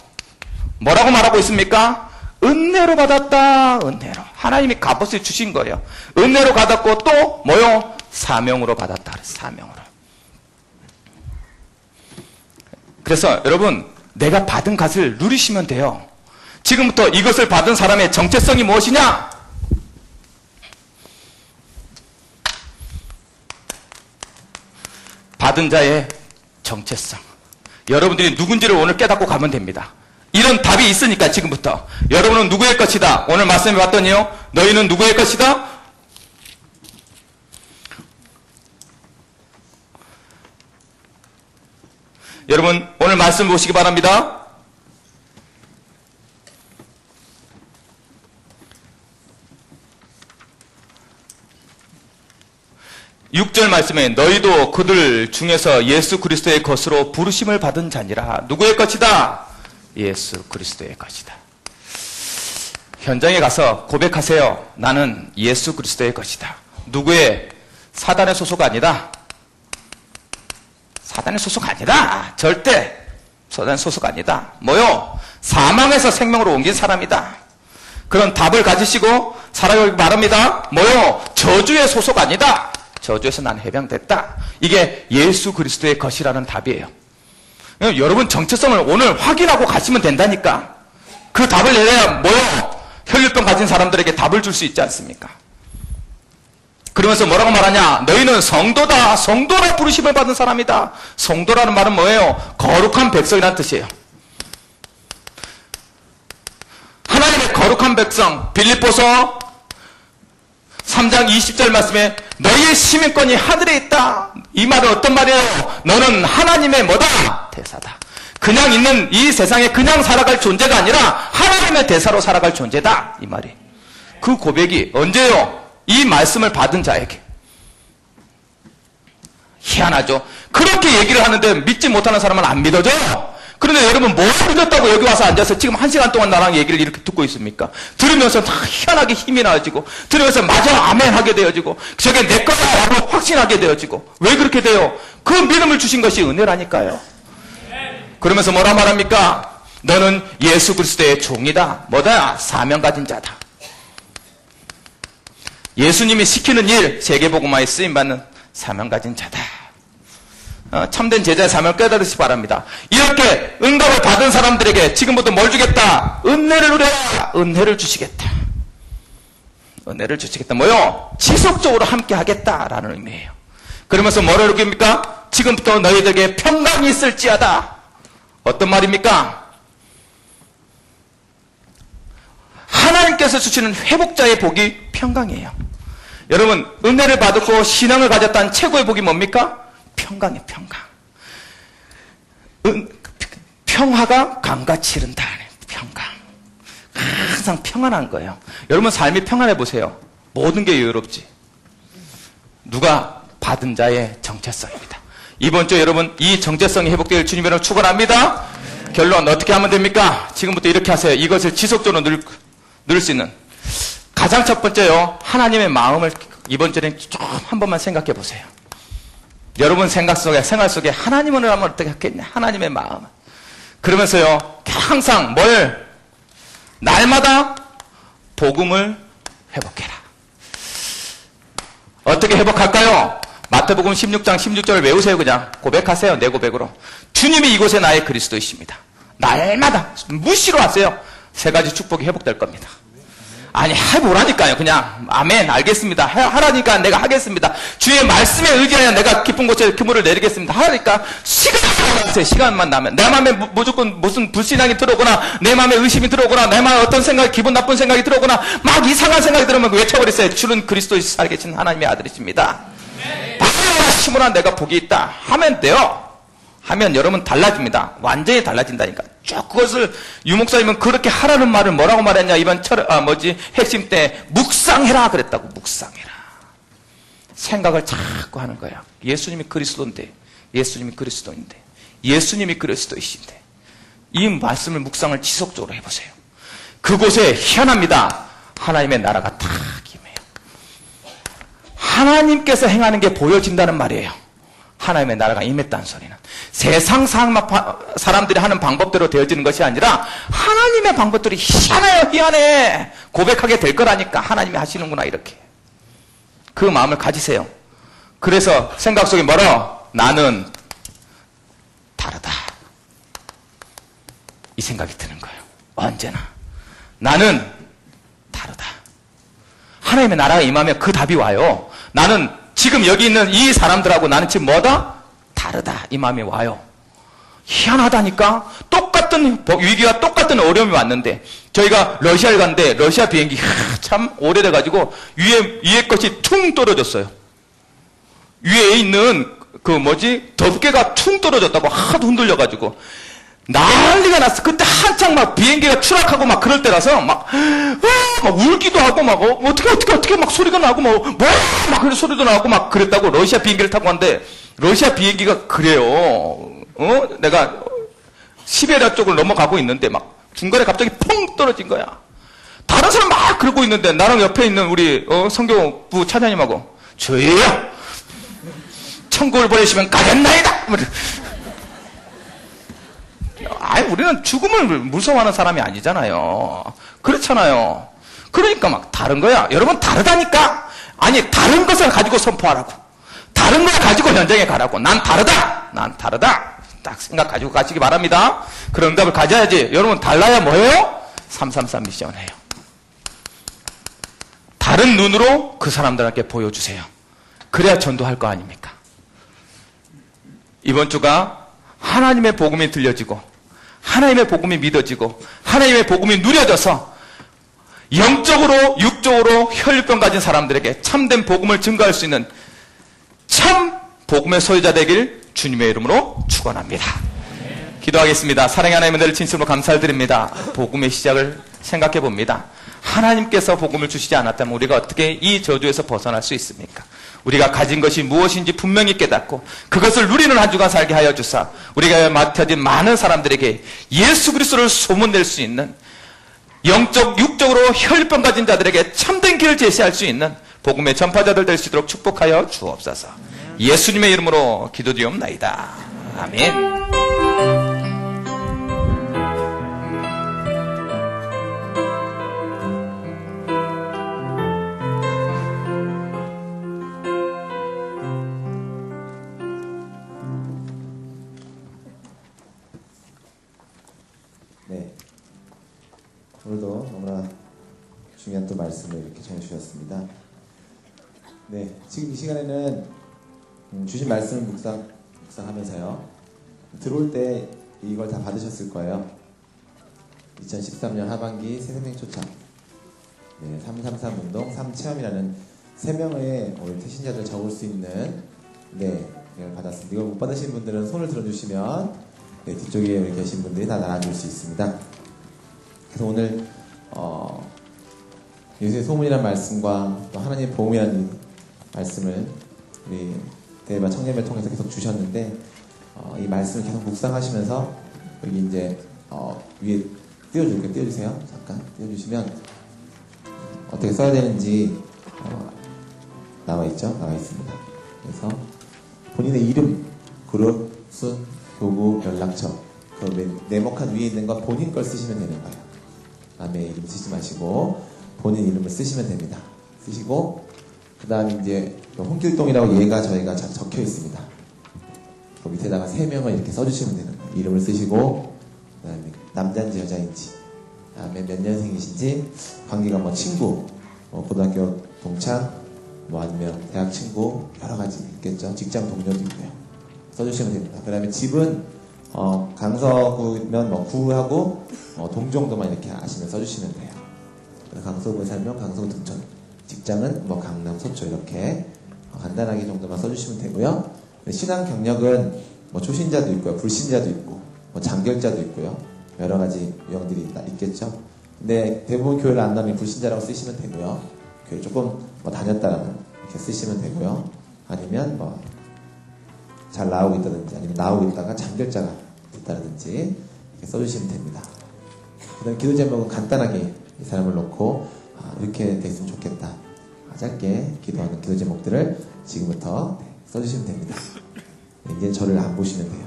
뭐라고 말하고 있습니까? 은혜로 받았다. 은혜로. 하나님이 값없이 주신 거예요. 은혜로 받았고 또 뭐요? 사명으로 받았다. 사명으로. 그래서 여러분, 내가 받은 것을 누리시면 돼요. 지금부터 이것을 받은 사람의 정체성이 무엇이냐? 받은 자의 정체성. 여러분들이 누군지를 오늘 깨닫고 가면 됩니다. 이런 답이 있으니까 지금부터. 여러분은 누구의 것이다. 오늘 말씀해 봤더니요. 너희는 누구의 것이다? 여러분 오늘 말씀 보시기 바랍니다. 6절 말씀에 너희도 그들 중에서 예수 그리스도의 것으로 부르심을 받은 자니라. 누구의 것이다? 예수 그리스도의 것이다. 현장에 가서 고백하세요. 나는 예수 그리스도의 것이다. 누구의? 사단의 소속 아니다. 사단의 소속 아니다. 절대 사단의 소속 아니다. 뭐요? 사망에서 생명으로 옮긴 사람이다. 그런 답을 가지시고 살아가기 바랍니다. 뭐요? 저주의 소속 아니다. 저주에서 난 해방됐다. 이게 예수 그리스도의 것이라는 답이에요. 여러분 정체성을 오늘 확인하고 가시면 된다니까. 그 답을 내려야 뭐요? 혈류병 가진 사람들에게 답을 줄 수 있지 않습니까? 그러면서 뭐라고 말하냐? 너희는 성도다. 성도라 부르심을 받은 사람이다. 성도라는 말은 뭐예요? 거룩한 백성이라는 뜻이에요. 하나님의 거룩한 백성. 빌립보서 3장 20절 말씀에 너희의 시민권이 하늘에 있다. 이 말은 어떤 말이에요? 너는 하나님의 뭐다? 대사다. 그냥 있는 이 세상에 그냥 살아갈 존재가 아니라 하나님의 대사로 살아갈 존재다. 이 말이. 그 고백이 언제요? 이 말씀을 받은 자에게. 희한하죠? 그렇게 얘기를 하는데 믿지 못하는 사람은 안 믿어져요. 그런데 여러분 뭘 믿었다고 여기 와서 앉아서 지금 1시간 동안 나랑 얘기를 이렇게 듣고 있습니까? 들으면서 다 희한하게 힘이 나아지고 들으면서 맞아 아멘 하게 되어지고 저게 내 거다라고 확신하게 되어지고 왜 그렇게 돼요? 그 믿음을 주신 것이 은혜라니까요. 그러면서 뭐라 말합니까? 너는 예수 그리스도의 종이다. 뭐다? 사명 가진 자다. 예수님이 시키는 일 세계복음화에 쓰임받는 사명 가진 자다. 참된 제자의 사명을 깨달으시기 바랍니다. 이렇게 응답을 받은 사람들에게 지금부터 뭘 주겠다? 은혜를 누려라. 은혜를 주시겠다. 은혜를 주시겠다. 뭐요? 지속적으로 함께 하겠다라는 의미예요. 그러면서 뭐를 느낍니까? 지금부터 너희들에게 평강이 있을지어다. 어떤 말입니까? 하나님께서 주시는 회복자의 복이 평강이에요. 여러분 은혜를 받고 신앙을 가졌다는 최고의 복이 뭡니까? 평강이에요. 평강. 평화가 강같이 흐른다. 평강. 항상 평안한 거예요. 여러분 삶이 평안해 보세요. 모든 게 여유롭지. 누가? 받은 자의 정체성입니다. 이번 주 여러분 이 정체성이 회복될 주님으로 축원합니다. 결론 어떻게 하면 됩니까? 지금부터 이렇게 하세요. 이것을 지속적으로 누릴 수 있는 가장 첫 번째요. 하나님의 마음을 이번 주에 좀 한 번만 생각해 보세요. 여러분 생각 속에 생활 속에 하나님을 하면 어떻게 하겠냐? 하나님의 마음. 그러면서요. 항상 뭘? 날마다 복음을 회복해라. 어떻게 회복할까요? 마태복음 16장 16절을 외우세요. 그냥 고백하세요. 내 고백으로. 주님이 이곳에 나의 그리스도이십니다. 날마다 무시로 하세요. 세 가지 축복이 회복될 겁니다. 아니 해보라니까요. 그냥 아멘 알겠습니다. 하라니까 내가 하겠습니다. 주의 말씀에 의지하여 내가 깊은 곳에 그물을 내리겠습니다. 하라니까 시간만 나면 내 마음에 무조건 무슨 불신앙이 들어오거나 내 마음에 의심이 들어오거나 내 마음에 어떤 생각 기분 나쁜 생각이 들어오거나 막 이상한 생각이 들어오면 외쳐버리세요. 주는 그리스도에 살계신 하나님의 아들이십니다. 힘으로 내가 복이 있다 하면 돼요. 하면 여러분 달라집니다. 완전히 달라진다니까. 쭉 그것을 유목사님은 그렇게 하라는 말을 뭐라고 말했냐? 이번 핵심 때 묵상해라 그랬다고. 묵상해라. 생각을 자꾸 하는 거예요. 예수님이 그리스도인데, 예수님이 그리스도인데, 예수님이 그리스도이신데. 이 말씀을 묵상을 지속적으로 해보세요. 그곳에 희한합니다. 하나님의 나라가 탁 임해요. 하나님께서 행하는 게 보여진다는 말이에요. 하나님의 나라가 임했다는 소리는 세상 사람들이 하는 방법대로 되어지는 것이 아니라 하나님의 방법들이 희한해요. 희한해. 고백하게 될 거라니까. 하나님이 하시는구나 이렇게. 그 마음을 가지세요. 그래서 생각 속에 뭐라? 나는 다르다. 이 생각이 드는 거예요. 언제나. 나는 다르다. 하나님의 나라가 임하면 그 답이 와요. 나는 지금 여기 있는 이 사람들하고 나는 지금 뭐다? 다르다 이 마음이 와요. 희한하다니까. 똑같은 위기와 똑같은 어려움이 왔는데 저희가 러시아를 갔는데 러시아 비행기 참 오래돼가지고 위에 것이 퉁 떨어졌어요. 위에 있는 덮개가 퉁 떨어졌다고 하도 흔들려가지고 난리가 났어. 그때 한창 막 비행기가 추락하고 막 그럴 때라서 막 울기도 하고 막 어떻게 막 소리가 나고 막 그런 소리도 나고 막 그랬다고. 러시아 비행기를 타고 갔는데 러시아 비행기가 그래요. 내가 시베리아 쪽을 넘어가고 있는데 막 중간에 갑자기 펑 떨어진 거야. 다른 사람 막 그러고 있는데 나랑 옆에 있는 우리 성교부 차장님하고 저예요. 천국을 보내시면 가겠나이다. 우리는 죽음을 무서워하는 사람이 아니잖아요. 그렇잖아요. 그러니까 막 다른 거야. 여러분 다르다니까. 아니 다른 것을 가지고 선포하라고. 다른 걸 가지고 현장에 가라고. 난 다르다. 딱 생각 가지고 가시기 바랍니다. 그런 응답을 가져야지. 여러분 달라야 뭐예요? 333 미션을 해요. 다른 눈으로 그 사람들에게 보여주세요. 그래야 전도할 거 아닙니까? 이번 주가 하나님의 복음이 들려지고 하나님의 복음이 믿어지고 하나님의 복음이 누려져서 영적으로 육적으로 혈육병 가진 사람들에게 참된 복음을 증거할 수 있는 참 복음의 소유자 되길 주님의 이름으로 축원합니다. 기도하겠습니다. 사랑의 하나님 은혜를 진심으로 감사드립니다. 복음의 시작을 생각해 봅니다. 하나님께서 복음을 주시지 않았다면 우리가 어떻게 이 저주에서 벗어날 수 있습니까? 우리가 가진 것이 무엇인지 분명히 깨닫고 그것을 누리는 한 주간 살게 하여 주사 우리가 맡겨진 많은 사람들에게 예수 그리스도를 소문낼 수 있는 영적 육적으로 혈병 가진 자들에게 참된 길을 제시할 수 있는 복음의 전파자들 될 수 있도록 축복하여 주옵소서. 예수님의 이름으로 기도드리옵나이다. 아멘. 네, 오늘도 너무나 중요한 또 말씀을 이렇게 전해주셨습니다. 네, 지금 이 시간에는 주신 말씀을 묵상하면서요. 들어올 때 이걸 다 받으셨을 거예요. 2013년 하반기 새생명 초청 333 운동 3체험이라는 3명의 오늘 태신자들 적을 수 있는 이걸 받았습니다. 이걸 못 받으신 분들은 손을 들어주시면 뒤쪽에 계신 분들이 다 나눠줄 수 있습니다. 그래서 오늘 예수의 소문이라는 말씀과 또 하나님의 복음이라는 말씀을 우리 대바 청년을 통해서 계속 주셨는데 이 말씀을 계속 묵상하시면서 여기 이제 위에 띄워주세요. 잠깐 띄워주시면 어떻게 써야 되는지 나와 있습니다. 그래서 본인의 이름, 그룹, 순, 도구, 연락처 그 네모칸 위에 있는 건 본인 걸 쓰시면 되는 거예요. 남의 이름 쓰지 마시고 본인 이름을 쓰시면 됩니다. 쓰시고 그 다음에 이제 홍길동이라고 얘가 저희가 적혀 있습니다. 그 밑에다가 3명을 이렇게 써주시면 되는 거예요. 이름을 쓰시고 그 다음에 남자인지 여자인지 그 다음에 몇 년생이신지 관계가 뭐 친구 고등학교 동창 아니면 대학 친구 여러 가지 있겠죠. 직장 동료도 있고요. 써주시면 됩니다. 그 다음에 집은 강서구면 구하고 동정도만 이렇게 아시면 써주시면 돼요. 강서구에 살면 강서구 등촌, 직장은 강남, 서초 이렇게 간단하게 정도만 써주시면 되고요. 신앙 경력은 초신자도 있고요, 불신자도 있고 장결자도 있고요. 여러 가지 유형들이 있겠죠. 근데 대부분 교회를 안 나면 불신자라고 쓰시면 되고요. 교회 조금 다녔다라는 이렇게 쓰시면 되고요. 아니면 잘 나오고 있다든지 아니면 나오고 있다가 장결자가 됐다든지 이렇게 써주시면 됩니다. 그 다음 기도 제목은 간단하게 이 사람을 놓고 이렇게 됐으면 좋겠다. 짧게 기도하는 기도 제목들을 지금부터 써주시면 됩니다. 이제 저를 안 보시면 돼요.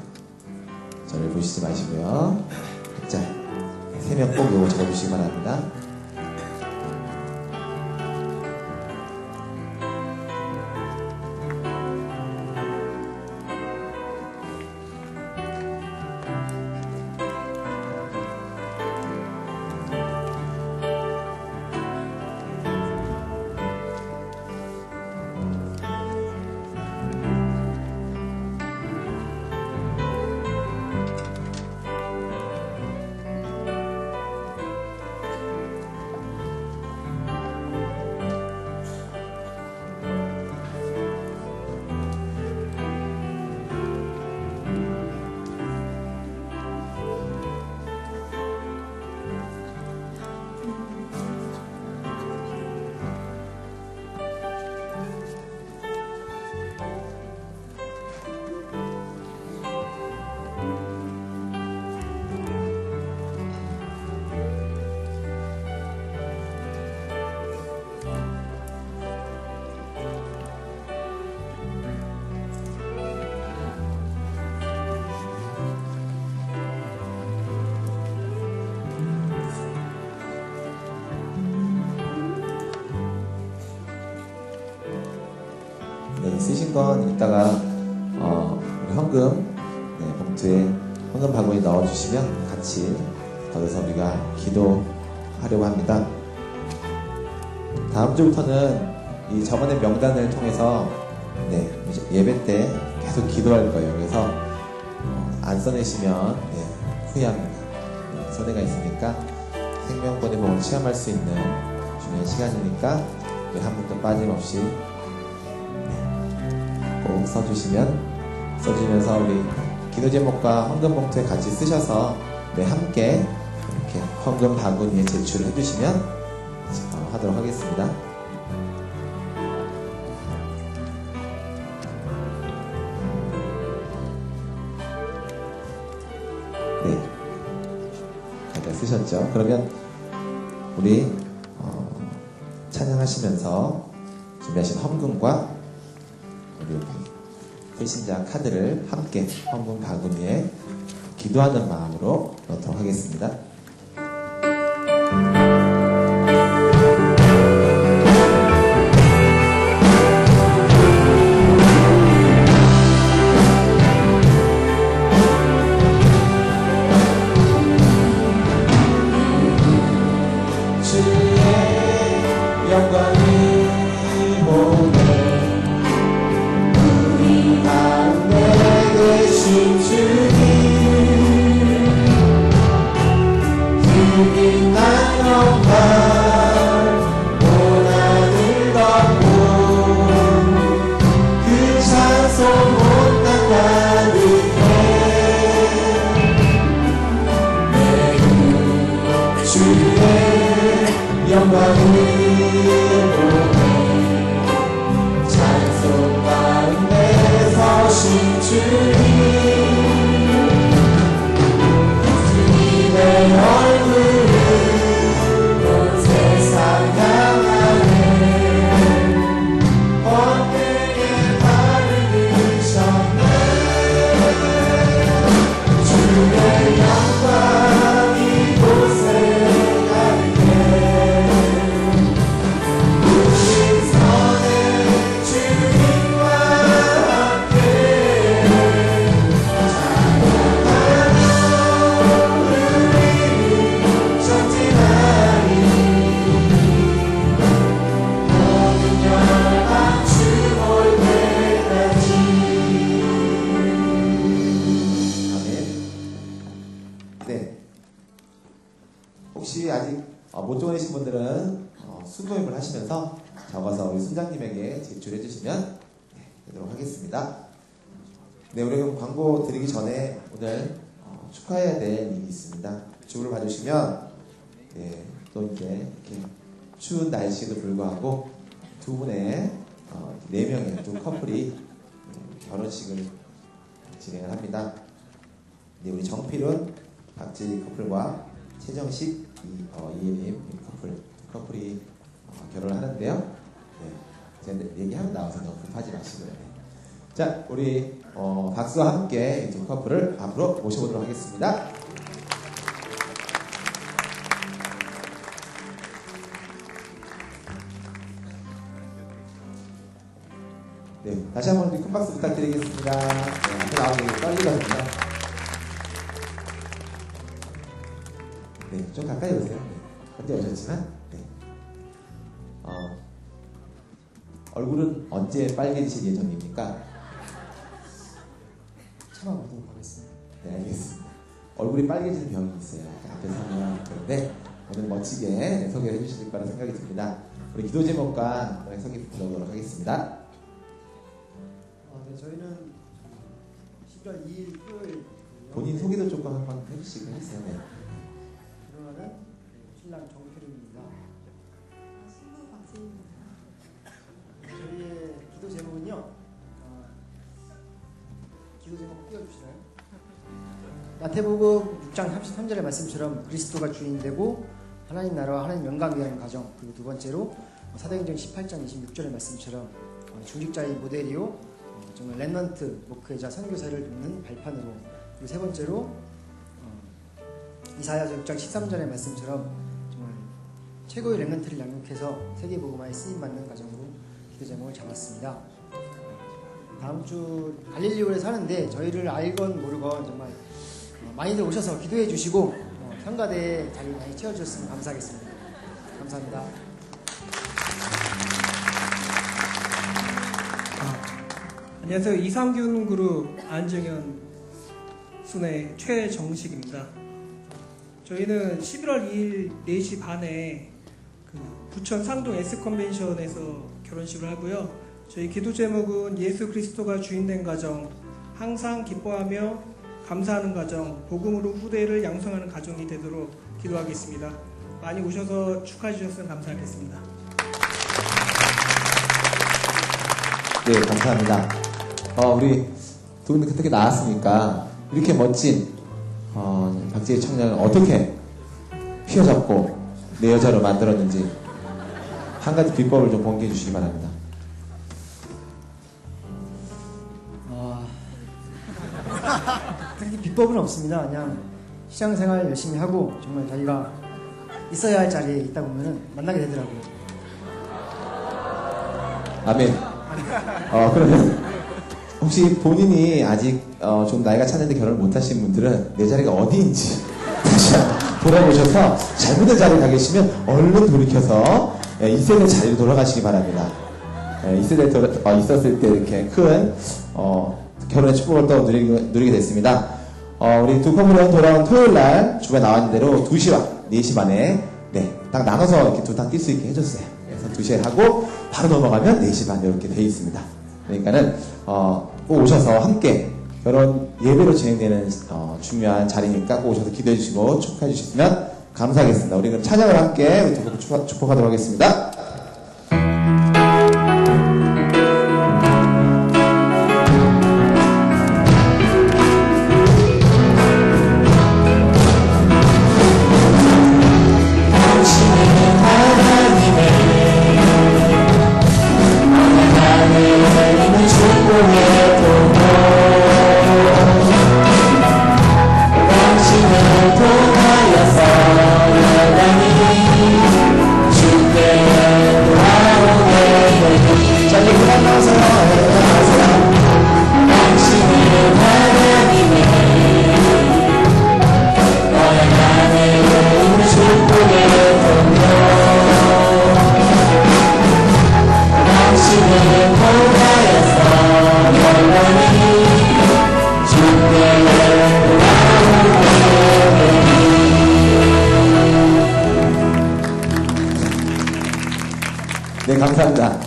저를 보시지 마시고요. 자, 3명 꼭 요거 적어주시기 바랍니다. 쓰신 건 이따가 우리 헌금 봉투에 헌금 바구니 넣어주시면 같이 거기서 우리가 기도하려고 합니다. 다음 주부터는 이 저번에 명단을 통해서 예배 때 계속 기도할 거예요. 그래서 안 써내시면 후회합니다. 손해가 있으니까 생명권의 복을 체험할 수 있는 중요한 시간이니까 한 분도 빠짐없이 꼭 써주시면서 우리 기도 제목과 헌금 봉투에 같이 쓰셔서 함께 이렇게 헌금 바구니에 제출을 해주시면 하도록 하겠습니다. 잘 쓰셨죠? 그러면 우리 찬양하시면서 준비하신 헌금과 우리 불신자 카드를 함께 헌금 바구니에 기도하는 마음으로 넣도록 하겠습니다. 혹시 아직 못 보내신 분들은 수도입을 하시면서 적어서 우리 순장님에게 제출해 주시면 되도록 하겠습니다. 네, 우리 그럼 광고 드리기 전에 오늘 축하해야 될 일이 있습니다. 주부를 봐주시면 또 이제 이렇게 추운 날씨에도 불구하고 두 분의 네 명의 두 커플이 결혼식을 진행을 합니다. 네, 우리 정필훈, 박재희 커플과 최정식, 이예림 커플이 결혼을 하는데요. 네, 제가 얘기하면 나와서 너무 급하지 마시고요. 네. 자, 우리 박수와 함께 이 두 커플을 앞으로 모셔보도록 하겠습니다. 네, 다시 한번 큰 박수 부탁드리겠습니다. 네, 앞에 나오기 떨리거든요. 네, 좀 가까이 오세요. 네, 혼자 오셨지만, 네. 얼굴은 언제 빨개지실 예정입니까? 참아보도록 하겠습니다. 네, 알겠습니다. 얼굴이 빨개지는 병이 있어요. 앞에 서면. 그런데 오늘 멋지게 소개해 주실 거라 생각이 듭니다. 우리 기도 제목과 소개 부탁드리도록 하겠습니다. 네, 저희는 11월 2일 토요일 본인 소개도 조금 한번 해주시고 했어요. 네. 결혼하는 신랑 정필입니다. 신부 박진입니다. 저희의 기도 제목은요. 기도 제목 띄워주시나요? 마태복음 6장 33절의 말씀처럼 그리스도가 주인되고 하나님 나라와 하나님 영광 위하는 가정, 그리고 두 번째로 사도행전 18장 26절의 말씀처럼 중직자의 모델이요 정말 렘넌트 목회자 선교사를 돕는 발판으로, 그리고 세 번째로 이사야서 6장 13절의 말씀처럼 정말 최고의 렘넌트를 양육해서 세계복음화에 쓰임받는 가정으로 기도 제목을 잡았습니다. 다음 주 갈릴리오에서 하는데 저희를 알건 모르건 정말 많이들 오셔서 기도해 주시고 성가대에 자리 많이 채워주셨으면 감사하겠습니다. 감사합니다. 안녕하세요. 이상균 그룹 안정현 순의 최정식입니다. 저희는 11월 2일 4시 반에 그 부천 상동 S컨벤션에서 결혼식을 하고요. 저희 기도 제목은 예수 그리스도가 주인된 가정, 항상 기뻐하며 감사하는 가정, 복음으로 후대를 양성하는 가정이 되도록 기도하겠습니다. 많이 오셔서 축하해 주셨으면 감사하겠습니다. 네, 감사합니다. 우리 두 분 어떻게 나왔습니까? 이렇게 멋진 박지혜 청년을 어떻게 휘어잡고 내 여자로 만들었는지 한 가지 비법을 좀 공개해 주시기 바랍니다. 특히 비법은 없습니다. 그냥 시장생활 열심히 하고 정말 자기가 있어야 할 자리에 있다 보면 만나게 되더라고요. 아멘. 그러면 혹시 본인이 아직 좀 나이가 찼는데 결혼을 못하신 분들은 내 자리가 어디인지 다시 돌아보셔서 잘못된 자리에 가 계시면 얼른 돌이켜서 이세대 자리로 돌아가시기 바랍니다. 이세대 있었을 때 이렇게 큰 결혼의 축복을 또 누리게 됐습니다. 우리 두 커플은 돌아온 토요일날 주변에 나왔는 대로 2시와 4시 반에 딱 나눠서 이렇게 두 탕 뛸 수 있게 해줬어요. 그래서 2시에 하고 바로 넘어가면 4시 반 이렇게 돼 있습니다. 그러니까는 꼭 오셔서 함께 결혼 예배로 진행되는 중요한 자리니까 꼭 오셔서 기도해 주시고 축하해 주셨으면 감사하겠습니다. 우리 그럼 찬양을 함께 우리 두 커플 축복하도록 하겠습니다. 네, 감사합니다.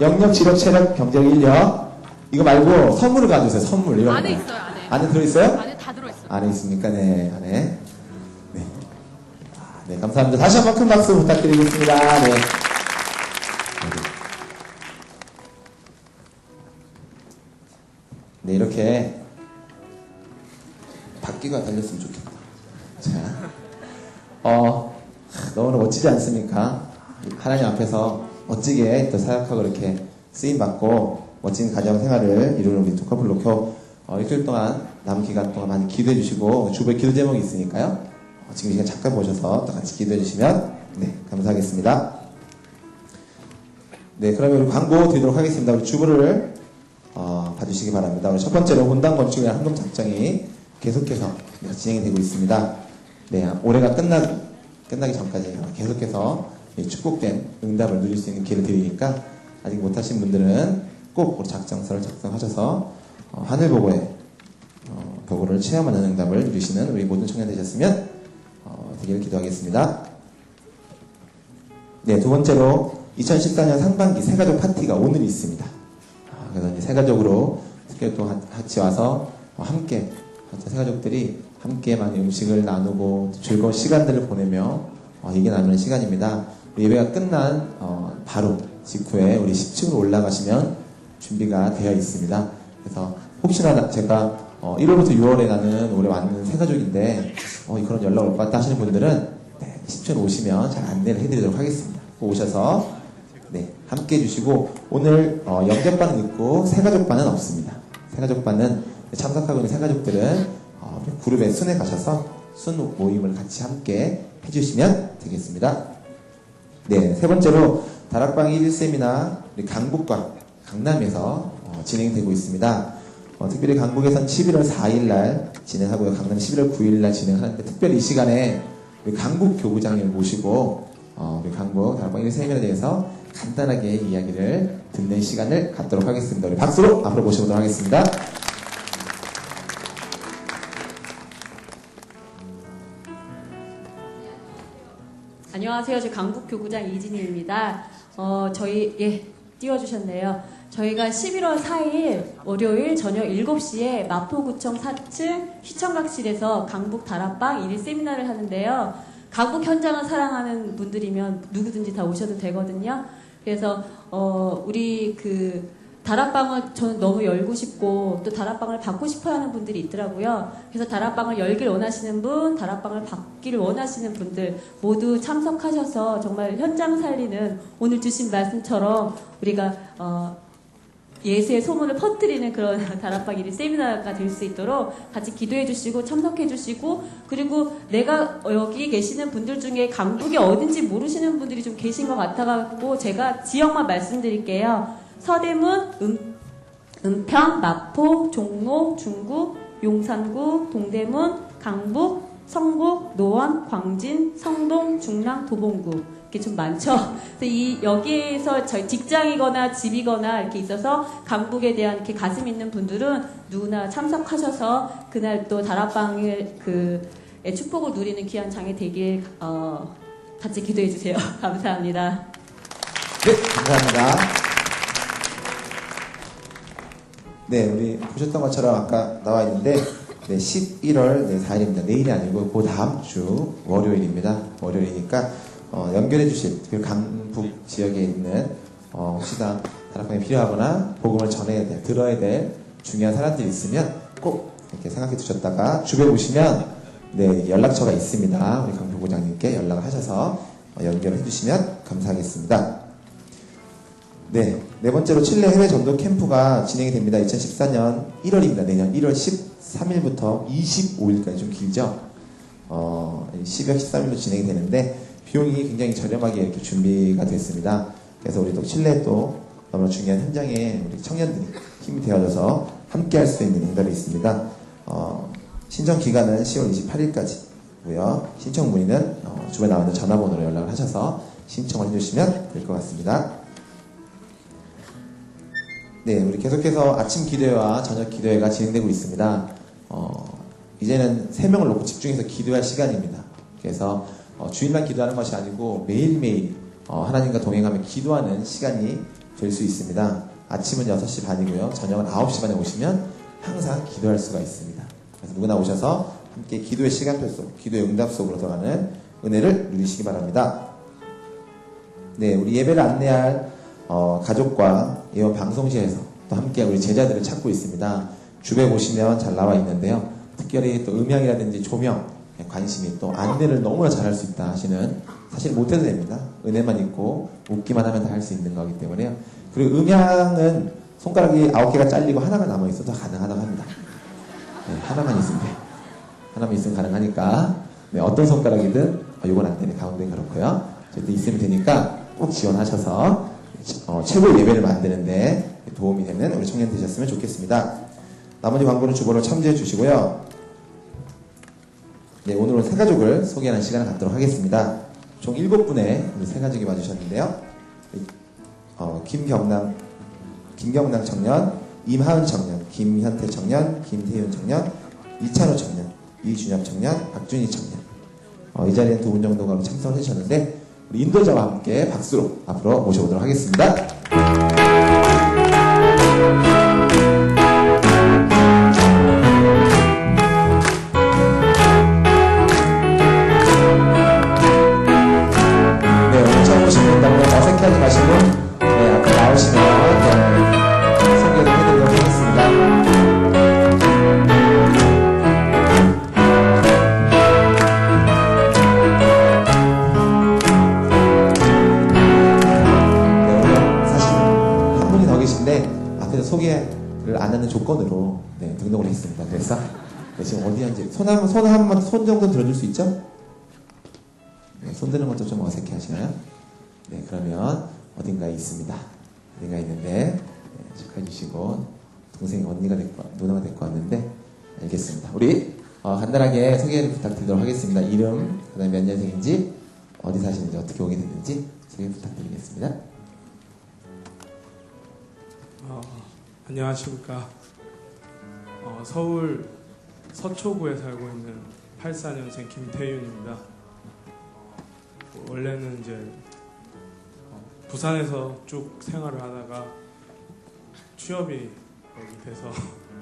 영역, 지력, 체력, 경제력, 인력 이거 말고 선물을 가져오세요. 선물 이런 안에 거. 있어요. 안에 들어있어요? 안에 다 들어있어요. 안에 있습니까? 네, 안에. 네. 네, 감사합니다. 다시 한번 큰 박수 부탁드리겠습니다. 네. 네, 이렇게 바퀴가 달렸으면 좋겠다. 자, 너무나 멋지지 않습니까? 하나님 앞에서 멋지게 또 사역하고 이렇게 쓰임받고 멋진 가정 생활을 이루는 우리 두 커플 놓고 일주일 동안 남은 기간 동안 많이 기도해 주시고 주부의 기도 제목이 있으니까요. 지금 이 시간 잠깐 모셔서 또 같이 기도해 주시면 네, 감사하겠습니다. 네, 그러면 우리 광고 드리도록 하겠습니다. 우리 주부를 봐주시기 바랍니다. 우리 첫 번째로 혼당 건축의 황금 작정이 계속해서 진행이 되고 있습니다. 네, 올해가 끝나기 전까지 계속해서 축복된 응답을 누릴 수 있는 기회를 드리니까 아직 못하신 분들은 꼭 우리 작정서를 작성하셔서 하늘보고의 보고를 체험하는 응답을 누리시는 우리 모든 청년 되셨으면 되기를 기도하겠습니다. 네, 두 번째로 2014년 상반기 새가족 파티가 오늘 있습니다. 그래서 이제 새가족으로 특히 또 같이 와서 함께 새가족들이 함께 많이 음식을 나누고 즐거운 시간들을 보내며 얘기 나누는 시간입니다. 예배가 끝난 바로 직후에 우리 10층으로 올라가시면 준비가 되어 있습니다. 그래서 혹시나 제가 1월부터 6월에 나는 올해 왔는 새가족인데 그런 연락 올 것 같다 하시는 분들은 10층 오시면 잘 안내를 해드리도록 하겠습니다. 오셔서 함께 해주시고 오늘 영접반은 있고 새가족반은 없습니다. 새가족반은 참석하고 있는 새가족들은 그룹의 순에 가셔서 순 모임을 같이 함께 해주시면 되겠습니다. 네, 세 번째로 다락방 1세미나 우리 강북과 강남에서 진행되고 있습니다. 특별히 강북에선 11월 4일 날 진행하고요. 강남 11월 9일 날 진행하는데 특별히 이 시간에 우리 강북 교구장을 모시고 우리 강북 다락방 1세면에 대해서 간단하게 이야기를 듣는 시간을 갖도록 하겠습니다. 우리 박수로 앞으로 모셔보도록 하겠습니다. 안녕하세요. 저 강북교구장 이진희입니다. 저희 띄워주셨네요. 저희가 11월 4일 월요일 저녁 7시에 마포구청 4층 시청각실에서 강북 다락방 1일 세미나를 하는데요. 강북 현장을 사랑하는 분들이면 누구든지 다 오셔도 되거든요. 그래서 우리 다락방을 저는 너무 열고 싶고 또 다락방을 받고 싶어 하는 분들이 있더라고요. 그래서 다락방을 열길 원하시는 분, 다락방을 받기를 원하시는 분들 모두 참석하셔서 정말 현장 살리는 오늘 주신 말씀처럼 우리가 예수의 소문을 퍼뜨리는 그런 다락방 1일 세미나가 될 수 있도록 같이 기도해 주시고 참석해 주시고, 그리고 내가 여기 계시는 분들 중에 강북이 어딘지 모르시는 분들이 좀 계신 것 같아가지고 제가 지역만 말씀드릴게요. 서대문, 은평, 마포, 종로, 중구, 용산구, 동대문, 강북, 성북, 노원, 광진, 성동, 중랑, 도봉구. 이렇게 좀 많죠. 그래서 여기에서 저희 직장이거나 집이거나 이렇게 있어서 강북에 대한 이렇게 가슴 있는 분들은 누구나 참석하셔서 그날 또 다락방의 축복을 누리는 귀한 장이 되길 같이 기도해 주세요. 감사합니다. 네, 감사합니다. 네, 우리 보셨던 것처럼 아까 나와 있는데 11월 4일입니다. 내일이 아니고 그 다음 주 월요일입니다. 월요일이니까 연결해 주실 강북 지역에 있는 혹시나 다락방에 필요하거나 복음을 전해야 될, 들어야 될 중요한 사람들이 있으면 꼭 이렇게 생각해 두셨다가 주변에 오시면 연락처가 있습니다. 우리 강북부장님께 연락을 하셔서 연결해 주시면 감사하겠습니다. 네 번째로 칠레 해외 전도 캠프가 진행이 됩니다. 2014년 1월입니다. 내년 1월 13일부터 25일까지 좀 길죠. 12월 13일로 진행이 되는데 비용이 굉장히 저렴하게 이렇게 준비가 됐습니다. 그래서 우리 또 칠레 또 너무 중요한 현장에 우리 청년들이 힘이 되어져서 함께 할 수 있는 응답이 있습니다. 신청 기간은 10월 28일까지고요. 신청 문의는 주변에 나와 있는 전화번호로 연락을 하셔서 신청을 해주시면 될 것 같습니다. 네, 우리 계속해서 아침 기도회와 저녁 기도회가 진행되고 있습니다. 이제는 3명을 놓고 집중해서 기도할 시간입니다. 그래서 주일날 기도하는 것이 아니고 매일매일 하나님과 동행하며 기도하는 시간이 될 수 있습니다. 아침은 6시 반이고요. 저녁은 9시 반에 오시면 항상 기도할 수가 있습니다. 그래서 누구나 오셔서 함께 기도의 시간표 속, 기도의 응답 속으로 들어가는 은혜를 누리시기 바랍니다. 네, 우리 예배를 안내할 가족과 예원 방송실에서 또 함께 우리 제자들을 찾고 있습니다. 주변에 보시면 잘 나와 있는데요. 특별히 또 음향이라든지 조명 관심이 또 안내를 너무나 잘할 수 있다 하시는, 사실 못해도 됩니다. 은혜만 있고 웃기만 하면 다 할 수 있는 거기 때문에요. 그리고 음향은 손가락이 9개가 잘리고 하나가 남아있어도 가능하다고 합니다. 네, 하나만 있으면 돼요. 하나만 있으면 가능하니까 어떤 손가락이든 이건 안 되네, 가운데 그렇고요. 어쨌든 있으면 되니까 꼭 지원하셔서 최고의 예배를 만드는데 도움이 되는 우리 청년 되셨으면 좋겠습니다. 나머지 광고는 주보로 참조해 주시고요. 네, 오늘은 새 가족을 소개하는 시간을 갖도록 하겠습니다. 총 7분의 우리 새 가족이 와주셨는데요. 김경남 청년, 임하은 청년, 김현태 청년, 김태윤 청년, 이찬호 청년, 이준엽 청년, 박준희 청년. 이 자리에 2분 정도가 참석을 해주셨는데 우리 인도자와 함께 박수로 앞으로 모셔보도록 하겠습니다. 네, 오늘 처음 오신 분 너무 어색해하지 마시고 앞에 나오시면 소개를 해드리도록 하겠습니다. 소개를 안 하는 조건으로 등록을 했습니다. 그래서 지금 어디인지 손 정도 들어줄 수 있죠? 네, 손 드는 것도 좀 어색해 하시나요? 네, 그러면 어딘가에 있습니다. 어딘가에 있는데 축하해 주시고 동생이 언니가 됐고 누나가 됐고 왔는데 알겠습니다. 우리 간단하게 소개를 부탁드리도록 하겠습니다. 이름, 그다음에 몇 년생인지, 어디 사시는지, 어떻게 오게 됐는지 소개 부탁드리겠습니다. 안녕하십니까. 서울 서초구에 살고 있는 84년생 김태윤입니다. 원래는 이제 부산에서 쭉 생활을 하다가 취업이 여기 돼서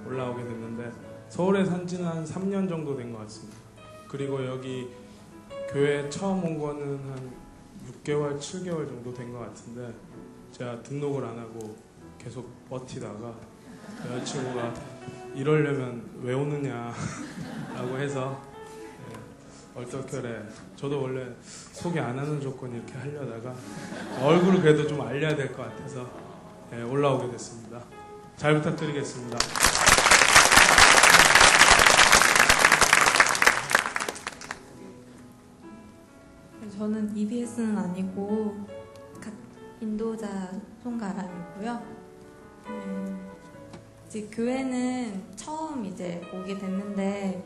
올라오게 됐는데 서울에 산 지는 한 3년 정도 된 것 같습니다. 그리고 여기 교회 처음 온 거는 한 6개월, 7개월 정도 된 것 같은데 제가 등록을 안 하고 계속 버티다가 여자친구가 이러려면 왜 오느냐 라고 해서 얼떨결에 저도 원래 소개 안 하는 조건 이렇게 하려다가 얼굴을 그래도 좀 알려야 될 것 같아서 올라오게 됐습니다. 잘 부탁드리겠습니다. 저는 EBS는 아니고 인도자 송가람이고요. 이제 교회는 처음 이제 오게 됐는데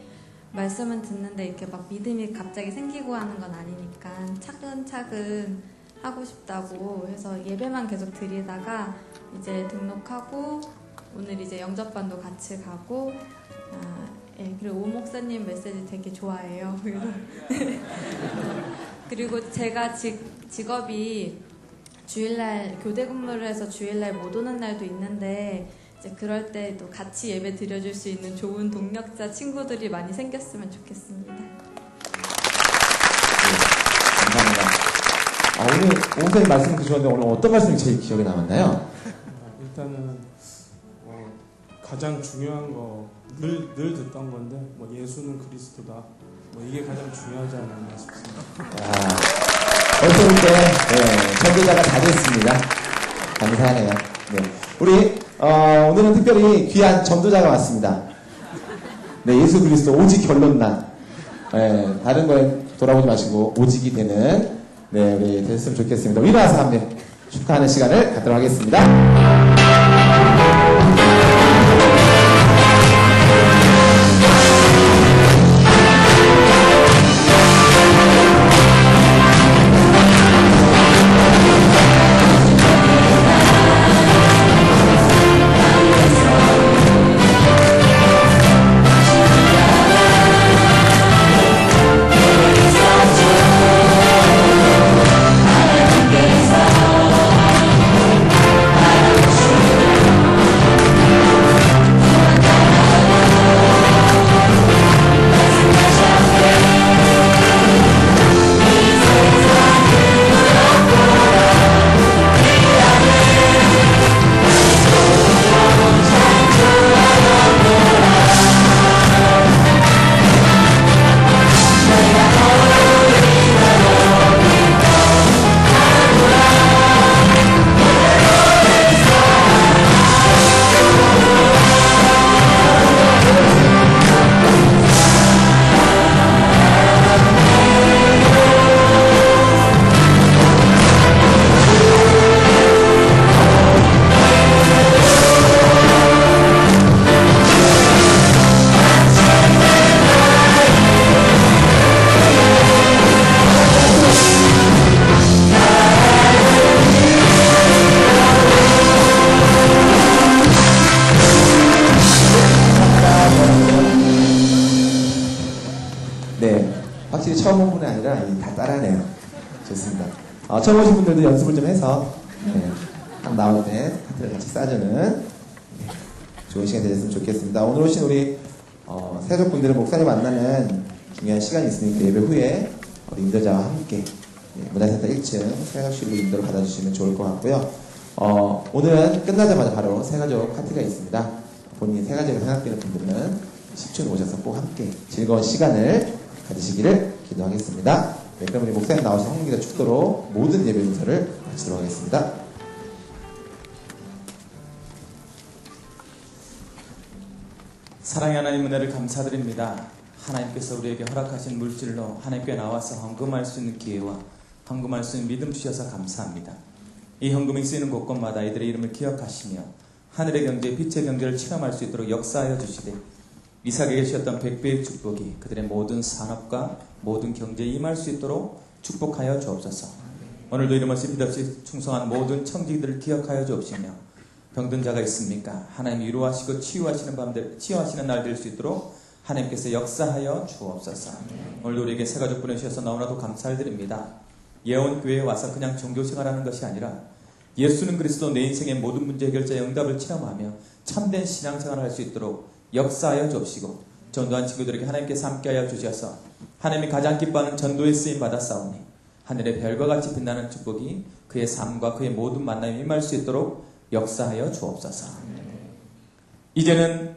말씀은 듣는데 이렇게 막 믿음이 갑자기 생기고 하는 건 아니니까 차근차근 하고 싶다고 해서 예배만 계속 드리다가 이제 등록하고 오늘 이제 영접반도 같이 가고 그리고 오 목사님 메시지 되게 좋아해요. 그리고 제가 직업이 주일날 교대 근무를 해서 주일날 못 오는 날도 있는데 이제 그럴 때도 같이 예배 드려줄 수 있는 좋은 동력자 친구들이 많이 생겼으면 좋겠습니다. 네, 감사합니다. 오늘 오 목사님 말씀 주셨는데 오늘 어떤 말씀이 제일 기억에 남았나요? 일단은 가장 중요한 거 늘 듣던 건데 예수는 그리스도다. 이게 가장 중요하지 않았나 싶습니다. 어쩔 때 전도자가 다 됐습니다. 감사하네요. 네. 우리 오늘은 특별히 귀한 전도자가 왔습니다. 네, 예수 그리스도 오직 결론난. 다른 거에 돌아보지 마시고 오직이 되는 우리 됐으면 좋겠습니다. 우리 일어나서 한번 축하하는 시간을 갖도록 하겠습니다. 확실히 처음 온 분이 아니라 다 따라하네요. 좋습니다. 처음 오신 분들도 연습을 좀 해서 딱 나올 때 카트를 같이 싸주는 좋은 시간 되셨으면 좋겠습니다. 오늘 오신 우리 세가족분들은 목사님 만나는 중요한 시간이 있으니까 예배 후에 우리 인도자와 함께 문화센터 1층 세가족실로 인도를 받아주시면 좋을 것 같고요. 오늘은 끝나자마자 바로 세가족 파티가 있습니다. 본인이 세가족을 생각되는 분들은 10층 오셔서 꼭 함께 즐거운 시간을 가지시기를 기도하겠습니다. 네, 그럼 우리 목사님 나오신 성령기도 축도로 모든 예배 인사를 마치도록 하겠습니다. 사랑의 하나님 은혜를 감사드립니다. 하나님께서 우리에게 허락하신 물질로 하나님께 나와서 헌금할 수 있는 기회와 헌금할 수 있는 믿음 주셔서 감사합니다. 이 헌금이 쓰이는 곳곳마다 이들의 이름을 기억하시며 하늘의 경제, 빛의 경제를 체험할 수 있도록 역사하여 주시되 이삭에게 주셨던 100배의 축복이 그들의 모든 산업과 모든 경제에 임할 수 있도록 축복하여 주옵소서. 오늘도 이름없이 빛없이 충성한 모든 청지기들을 기억하여 주옵시며 병든 자가 있습니까? 하나님 위로하시고 치유하시는 날 될 수 있도록 하나님께서 역사하여 주옵소서. 오늘도 우리에게 새 가족 보내주셔서 너무나도 감사를 드립니다. 예원교회에 와서 그냥 종교생활하는 것이 아니라 예수는 그리스도 내 인생의 모든 문제 해결자의 응답을 체험하며 참된 신앙생활을 할 수 있도록 역사하여 주옵시고 전도한 친구들에게 하나님께서 함께하여 주셔서 하나님이 가장 기뻐하는 전도에 쓰임 받았사오니 하늘의 별과 같이 빛나는 축복이 그의 삶과 그의 모든 만남에 임할 수 있도록 역사하여 주옵소서. 이제는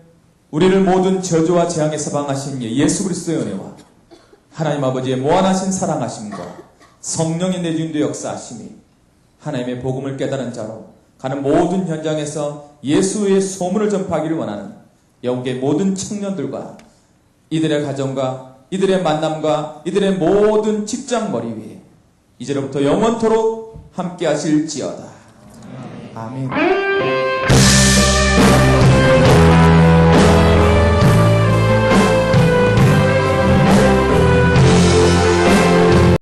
우리를 모든 저주와 재앙에서 방하신 예수 그리스도의 은혜와 하나님 아버지의 무한하신 사랑하심과 성령의 내주인도 역사하심이 하나님의 복음을 깨달은 자로 가는 모든 현장에서 예수의 소문을 전파하기를 원하는 영국의 모든 청년들과 이들의 가정과 이들의 만남과 이들의 모든 직장머리 위에 이제로부터 영원토록 함께 하실지어다. 아멘.